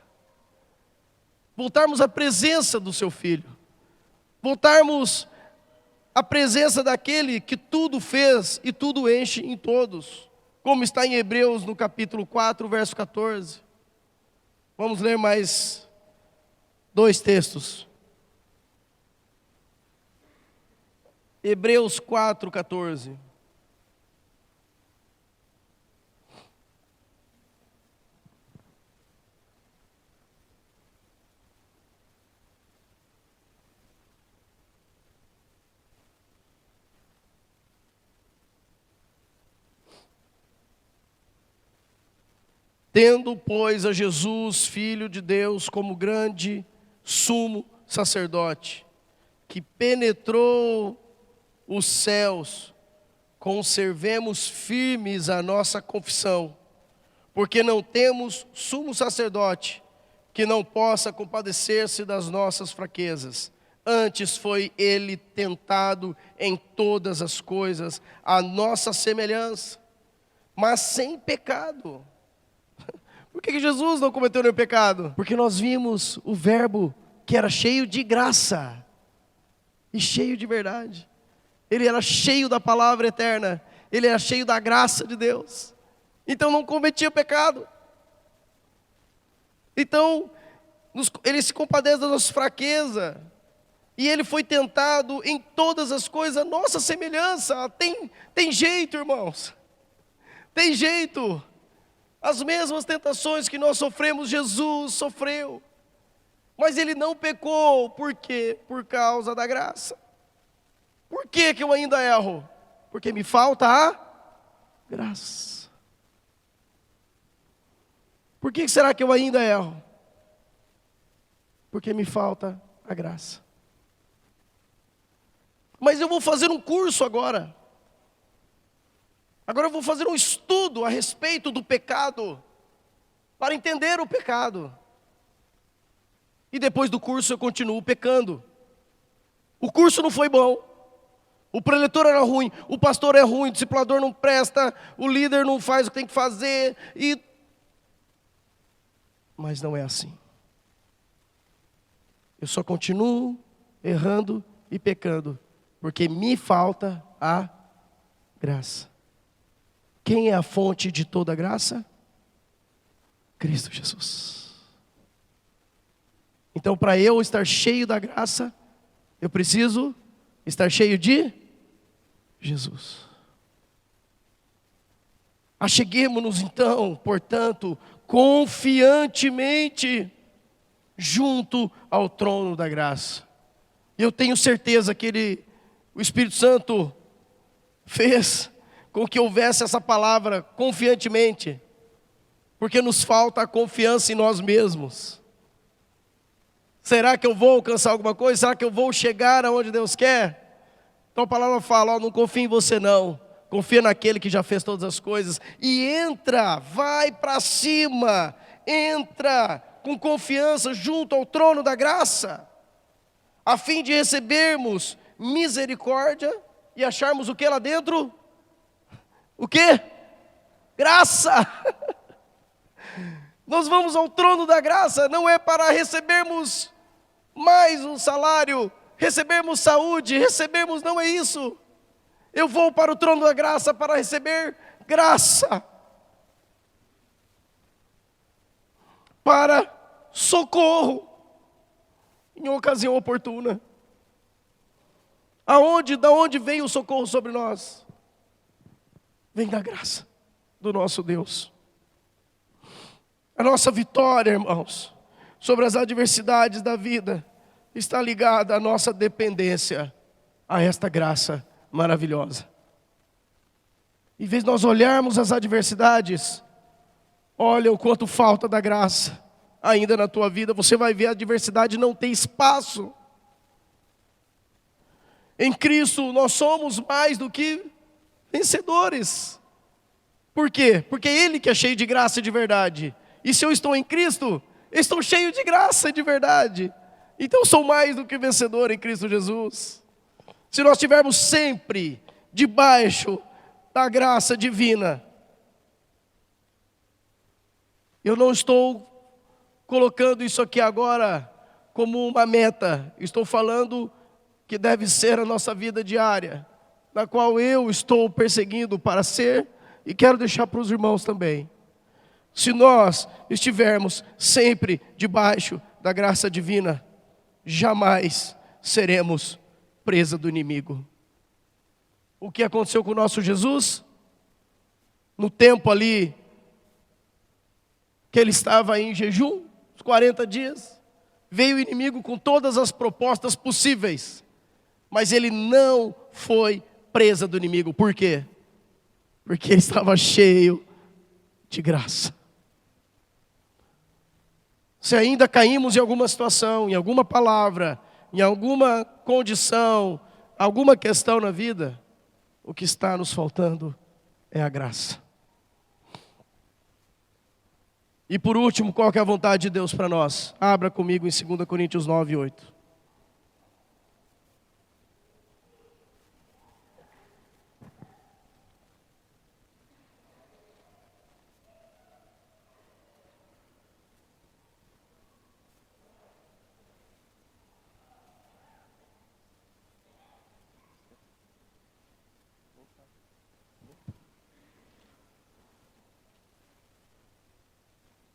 voltarmos à presença do seu Filho, voltarmos à presença daquele que tudo fez e tudo enche em todos, como está em Hebreus no capítulo 4, verso 14. Vamos ler mais 2 textos. Hebreus 4, 14. Tendo, pois, a Jesus, Filho de Deus, como grande sumo sacerdote, que penetrou os céus, conservemos firmes a nossa confissão, porque não temos sumo sacerdote que não possa compadecer-se das nossas fraquezas. Antes foi ele tentado em todas as coisas, à nossa semelhança, mas sem pecado. Por que Jesus não cometeu nenhum pecado? Porque nós vimos o verbo que era cheio de graça e cheio de verdade. Ele era cheio da palavra eterna, ele era cheio da graça de Deus. Então não cometia pecado. Então, ele se compadece da nossa fraqueza. E ele foi tentado em todas as coisas, a nossa semelhança. Tem jeito, irmãos. Tem jeito. As mesmas tentações que nós sofremos, Jesus sofreu. Mas ele não pecou. Por quê? Por causa da graça. Por que eu ainda erro? Porque me falta a graça. Por que será que eu ainda erro? Porque me falta a graça. Mas eu vou fazer um curso agora. Agora eu vou fazer um estudo a respeito do pecado, para entender o pecado. E depois do curso eu continuo pecando. O curso não foi bom. O preletor era ruim, o pastor é ruim, o discipulador não presta, o líder não faz o que tem que fazer. Mas não é assim. Eu só continuo errando e pecando, porque me falta a graça. Quem é a fonte de toda a graça? Cristo Jesus. Então, para eu estar cheio da graça, eu preciso estar cheio de Jesus. Acheguemo-nos então, portanto, confiantemente junto ao trono da graça. Eu tenho certeza que o Espírito Santo fez com que houvesse essa palavra confiantemente, porque nos falta a confiança em nós mesmos. Será que eu vou alcançar alguma coisa? Será que eu vou chegar aonde Deus quer? Então a palavra fala, não confia em você não, confia naquele que já fez todas as coisas, e entra, vai para cima, entra com confiança junto ao trono da graça, a fim de recebermos misericórdia e acharmos o que lá dentro? O que? Graça! Nós vamos ao trono da graça, não é para recebermos mais um salário, recebermos saúde, recebermos, não é isso. Eu vou para o trono da graça para receber graça, para socorro, em ocasião oportuna. Da onde vem o socorro sobre nós? Vem da graça do nosso Deus. A nossa vitória, irmãos, sobre as adversidades da vida, está ligada à nossa dependência a esta graça maravilhosa. Em vez de nós olharmos as adversidades, olha o quanto falta da graça ainda na tua vida. Você vai ver a adversidade não tem espaço. Em Cristo nós somos mais do que vencedores. Por quê? Porque Ele que é cheio de graça e de verdade. E se eu estou em Cristo, eu estou cheio de graça e de verdade. Então eu sou mais do que vencedor em Cristo Jesus. Se nós estivermos sempre debaixo da graça divina, eu não estou colocando isso aqui agora como uma meta. Estou falando que deve ser a nossa vida diária, na qual eu estou perseguindo para ser, e quero deixar para os irmãos também. Se nós estivermos sempre debaixo da graça divina, jamais seremos presa do inimigo. O que aconteceu com o nosso Jesus? No tempo ali, que ele estava em jejum, os 40 dias, veio o inimigo com todas as propostas possíveis, mas ele não foi presa do inimigo. Por quê? Porque ele estava cheio de graça. Se ainda caímos em alguma situação, em alguma palavra, em alguma condição, alguma questão na vida, o que está nos faltando é a graça. E por último, qual que é a vontade de Deus para nós? Abra comigo em 2 Coríntios 9, 8.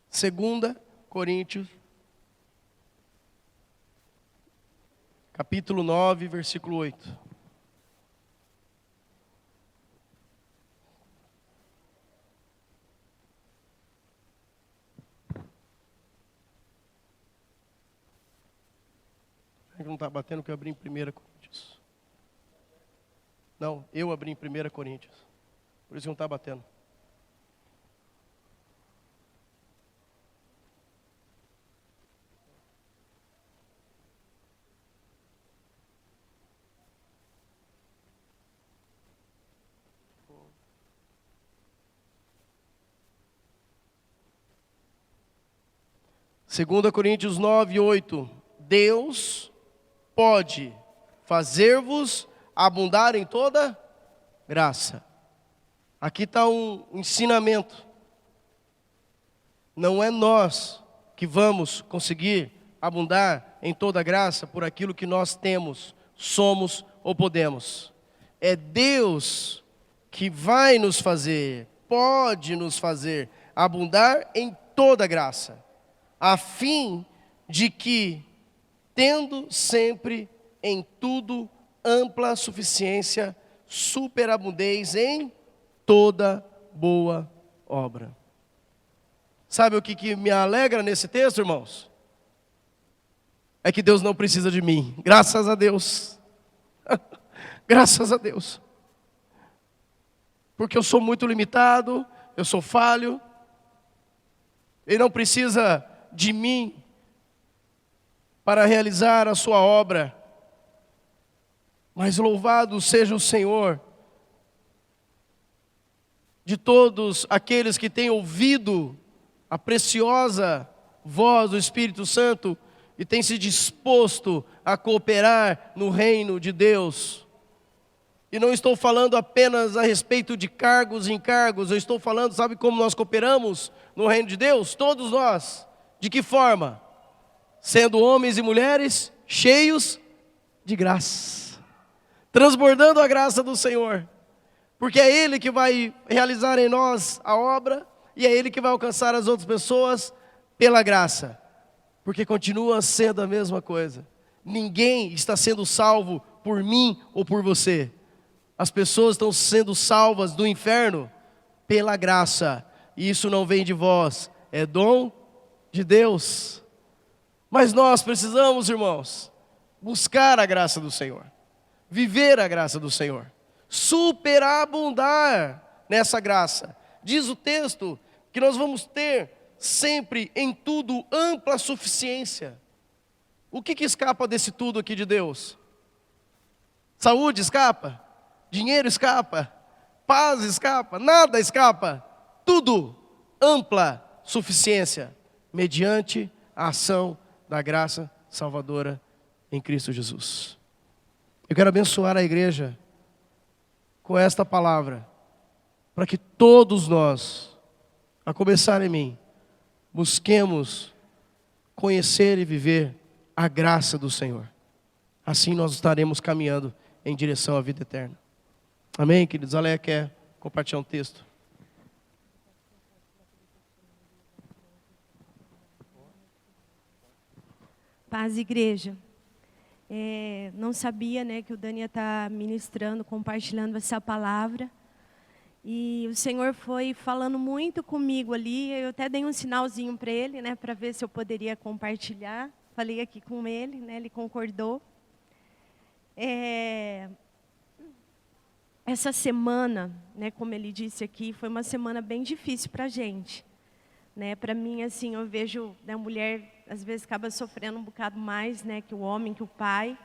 Segunda Coríntios, capítulo 9, versículo 8. Não está batendo que eu abri em 1 Coríntios. Não, eu abri em 1 Coríntios. Por isso não está batendo. Segunda Coríntios 9, 8. Deus pode fazer-vos abundar em toda graça. Aqui está um ensinamento. Não é nós que vamos conseguir abundar em toda graça por aquilo que nós temos, somos ou podemos. É Deus que vai nos fazer, pode nos fazer abundar em toda graça, a fim de que, tendo sempre em tudo ampla suficiência, superabundez em toda boa obra. Sabe o que me alegra nesse texto, irmãos? É que Deus não precisa de mim. Graças a Deus. Graças a Deus. Porque eu sou muito limitado, eu sou falho. Ele não precisa de mim para realizar a sua obra. Mas louvado seja o Senhor de todos aqueles que têm ouvido a preciosa voz do Espírito Santo e têm se disposto a cooperar no reino de Deus. E não estou falando apenas a respeito de cargos e encargos, eu estou falando, sabe como nós cooperamos no reino de Deus? Todos nós. De que forma? Sendo homens e mulheres cheios de graça, transbordando a graça do Senhor, porque é Ele que vai realizar em nós a obra, e é Ele que vai alcançar as outras pessoas pela graça, porque continua sendo a mesma coisa. Ninguém está sendo salvo por mim ou por você. As pessoas estão sendo salvas do inferno pela graça, e isso não vem de vós, é dom de Deus. Mas nós precisamos, irmãos, buscar a graça do Senhor, viver a graça do Senhor, superabundar nessa graça. Diz o texto que nós vamos ter sempre em tudo ampla suficiência. O que escapa desse tudo aqui de Deus? Saúde escapa? Dinheiro escapa? Paz escapa? Nada escapa. Tudo ampla suficiência, mediante a ação da graça salvadora em Cristo Jesus. Eu quero abençoar a igreja com esta palavra, para que todos nós, a começar em mim, busquemos conhecer e viver a graça do Senhor. Assim nós estaremos caminhando em direção à vida eterna. Amém, queridos? Aleia quer compartilhar um texto. Paz, igreja. Não sabia, que o Dani ia estar ministrando, compartilhando essa palavra. E o Senhor foi falando muito comigo ali. Eu até dei um sinalzinho para ele, para ver se eu poderia compartilhar. Falei aqui com ele, ele concordou. Essa semana, como ele disse aqui, foi uma semana bem difícil para a gente. né? Para mim, assim, eu vejo, né, a mulher às vezes acaba sofrendo um bocado mais, né, que o homem, que o pai.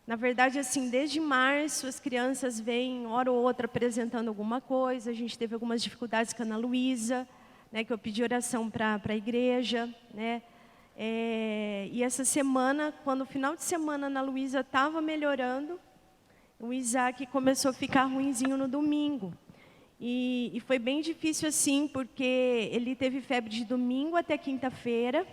Na verdade, assim, desde março as crianças vêm hora ou outra apresentando alguma coisa. A gente teve algumas dificuldades com a Ana Luísa, né, que eu pedi oração para a igreja, né? E essa semana, quando o final de semana a Ana Luísa estava melhorando, o Isaac começou a ficar ruinzinho no domingo. E foi bem difícil assim, porque ele teve febre de domingo até quinta-feira,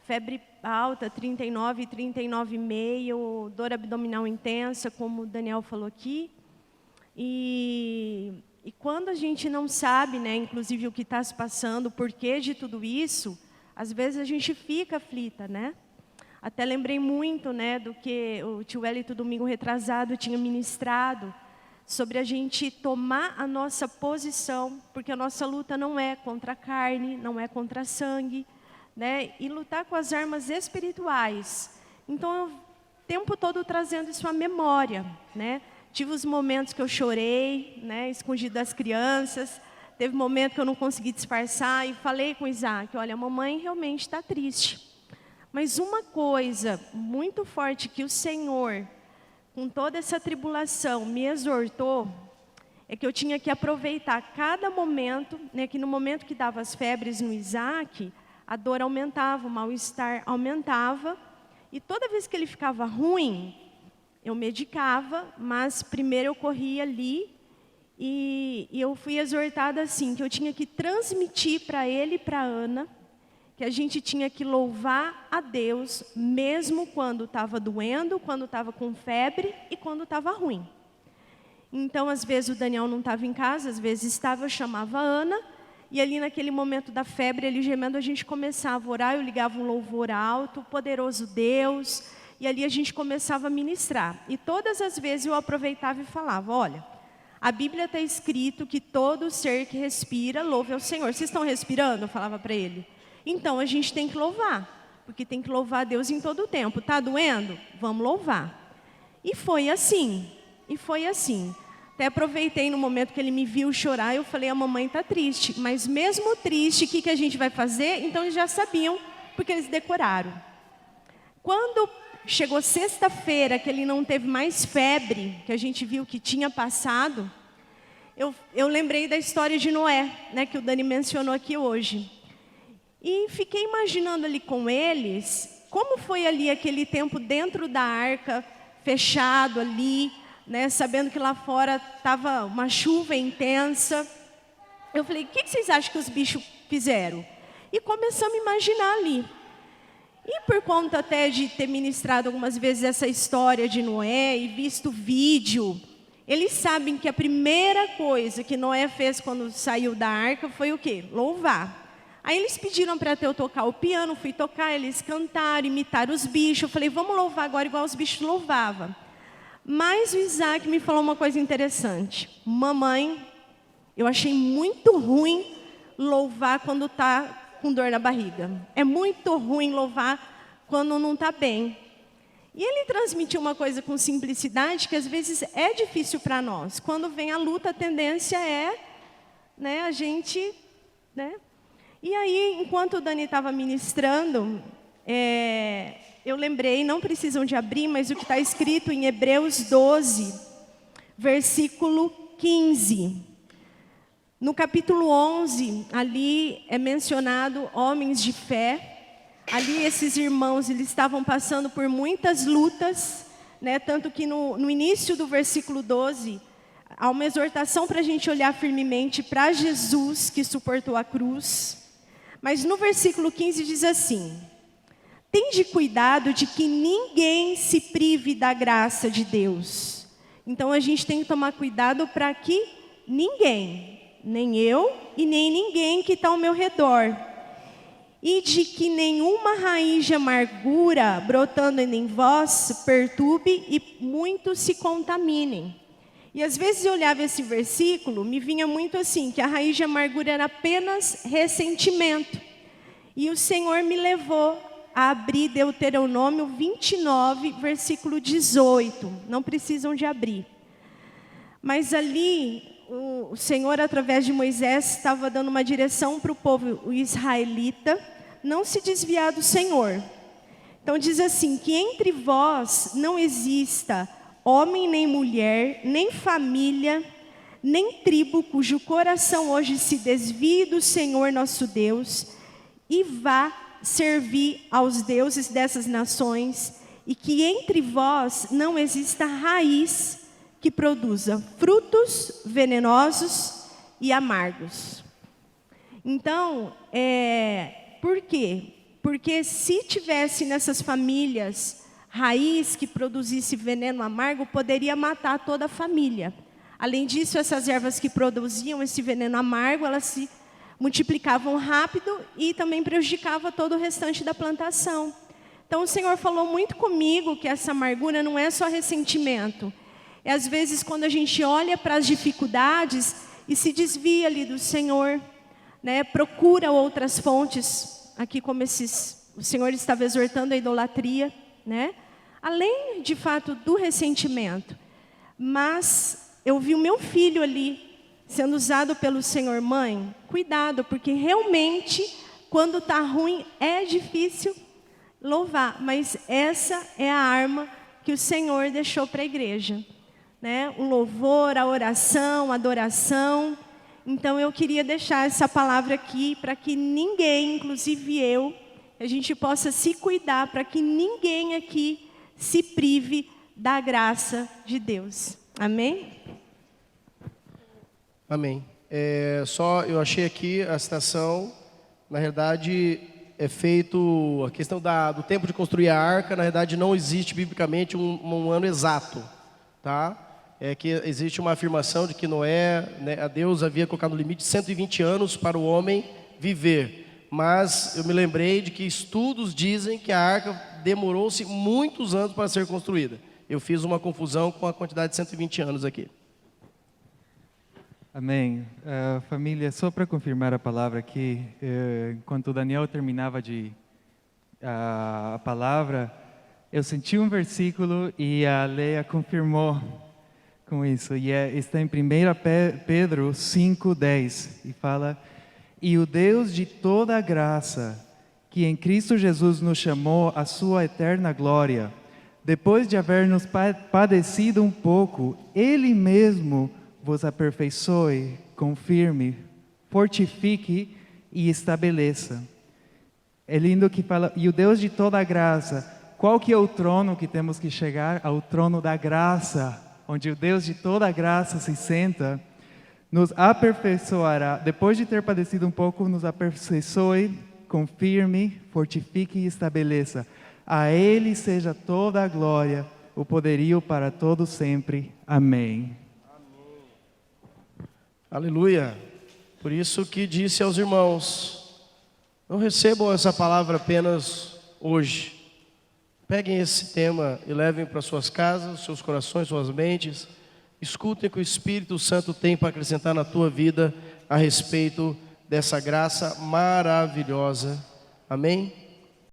febre alta, 39, 39,5, dor abdominal intensa, como o Daniel falou aqui. E quando a gente não sabe, né, inclusive o que está se passando, o porquê de tudo isso, às vezes a gente fica aflita, né? Até lembrei muito, né, do que o tio Elito domingo retrasado tinha ministrado, sobre a gente tomar a nossa posição, porque a nossa luta não é contra a carne, não é contra sangue, né? E lutar com as armas espirituais. Então, eu o tempo todo trazendo isso à memória, né? Tive os momentos que eu chorei, né, escondido das crianças. Teve momento que eu não consegui disfarçar e falei com o Isaac, olha, a mamãe realmente está triste. Mas uma coisa muito forte que o Senhor, com toda essa tribulação, me exortou, é que eu tinha que aproveitar cada momento, né, que no momento que dava as febres no Isaac, a dor aumentava, o mal-estar aumentava, e toda vez que ele ficava ruim, eu medicava, mas primeiro eu corria ali, e eu fui exortada assim, que eu tinha que transmitir para ele e para a Ana, que a gente tinha que louvar a Deus, mesmo quando estava doendo, quando estava com febre e quando estava ruim. Então, às vezes o Daniel não estava em casa, às vezes estava, eu chamava a Ana, e ali naquele momento da febre, ele gemendo, a gente começava a orar, eu ligava um louvor alto, poderoso Deus, e ali a gente começava a ministrar. E todas as vezes eu aproveitava e falava, olha, a Bíblia está escrito que todo ser que respira, louve ao Senhor. Vocês estão respirando? Eu falava para ele. Então, a gente tem que louvar, porque tem que louvar a Deus em todo o tempo. Está doendo? Vamos louvar. E foi assim, Até aproveitei no momento que ele me viu chorar, eu falei, a mamãe está triste. Mas mesmo triste, o que a gente vai fazer? Então, eles já sabiam, porque eles decoraram. Quando chegou sexta-feira, que ele não teve mais febre, que a gente viu que tinha passado, eu lembrei da história de Noé, né, que o Dani mencionou aqui hoje. E fiquei imaginando ali com eles, como foi ali aquele tempo dentro da arca, fechado ali, né, sabendo que lá fora estava uma chuva intensa. Eu falei, o que vocês acham que os bichos fizeram? E começamos a imaginar ali. E por conta até de ter ministrado algumas vezes essa história de Noé e visto vídeo, eles sabem que a primeira coisa que Noé fez quando saiu da arca foi o quê? Louvar. Aí eles pediram para eu tocar o piano, fui tocar, eles cantaram, imitaram os bichos. Eu falei, vamos louvar agora igual os bichos louvavam. Mas o Isaac me falou uma coisa interessante. Mamãe, eu achei muito ruim louvar quando está com dor na barriga. É muito ruim louvar quando não está bem. E ele transmitiu uma coisa com simplicidade que às vezes é difícil para nós. Quando vem a luta, a tendência é, né, a gente, né? E aí, enquanto o Dani estava ministrando, eu lembrei, não precisam de abrir, mas o que está escrito em Hebreus 12, versículo 15. No capítulo 11, ali é mencionado homens de fé. Ali esses irmãos, eles estavam passando por muitas lutas, né? Tanto que no início do versículo 12, há uma exortação para a gente olhar firmemente para Jesus que suportou a cruz. Mas no versículo 15 diz assim, tende cuidado de que ninguém se prive da graça de Deus. Então a gente tem que tomar cuidado para que ninguém, nem eu e nem ninguém que está ao meu redor, e de que nenhuma raiz de amargura brotando em vós perturbe e muitos se contaminem. E às vezes eu olhava esse versículo, me vinha muito assim, que a raiz de amargura era apenas ressentimento. E o Senhor me levou a abrir Deuteronômio 29, versículo 18. Não precisam de abrir. Mas ali, o Senhor, através de Moisés, estava dando uma direção para o povo o israelita não se desviar do Senhor. Então diz assim, que entre vós não exista homem nem mulher, nem família, nem tribo cujo coração hoje se desvie do Senhor nosso Deus e vá servir aos deuses dessas nações, e que entre vós não exista raiz que produza frutos venenosos e amargos. Então, por quê? Porque se tivesse nessas famílias raiz que produzisse veneno amargo, poderia matar toda a família. Além disso, essas ervas que produziam esse veneno amargo, elas se multiplicavam rápido e também prejudicavam todo o restante da plantação. Então o Senhor falou muito comigo que essa amargura não é só ressentimento. É às vezes quando a gente olha para as dificuldades e se desvia ali do Senhor, né? Procura outras fontes, aqui como o Senhor estava exortando a idolatria, né? Além de fato do ressentimento. Mas eu vi o meu filho ali sendo usado pelo Senhor. Mãe, cuidado, porque realmente quando está ruim é difícil louvar, mas essa é a arma que o Senhor deixou para a igreja, né? O louvor, a oração, a adoração. Então eu queria deixar essa palavra aqui para que ninguém, inclusive eu, a gente possa se cuidar para que ninguém aqui se prive da graça de Deus. Amém? Amém. Eu achei aqui a citação, na verdade é feito a questão do tempo de construir a arca. Na verdade não existe biblicamente um ano exato, tá? É que existe uma afirmação de que Noé, né, a Deus havia colocado no limite de 120 anos para o homem viver. Mas eu me lembrei de que estudos dizem que a arca demorou-se muitos anos para ser construída. Eu fiz uma confusão com a quantidade de 120 anos aqui. Amém. Família, só para confirmar a palavra aqui, enquanto o Daniel terminava a palavra, eu senti um versículo e a Leia confirmou com isso. E está em 1 Pedro 5:10 e fala: "E o Deus de toda a graça, que em Cristo Jesus nos chamou à sua eterna glória, depois de haver-nos padecido um pouco, Ele mesmo vos aperfeiçoe, confirme, fortifique e estabeleça." É lindo que fala, e o Deus de toda a graça. Qual que é o trono que temos que chegar? Ao trono da graça, onde o Deus de toda a graça se senta, nos aperfeiçoará. Depois de ter padecido um pouco, nos aperfeiçoe, confirme, fortifique e estabeleça. A Ele seja toda a glória, o poderio para todo sempre. Amém. Aleluia. Por isso que disse aos irmãos, não recebam essa palavra apenas hoje. Peguem esse tema e levem para suas casas, seus corações, suas mentes. Escutem o que o Espírito Santo tem para acrescentar na tua vida a respeito dessa graça maravilhosa. Amém?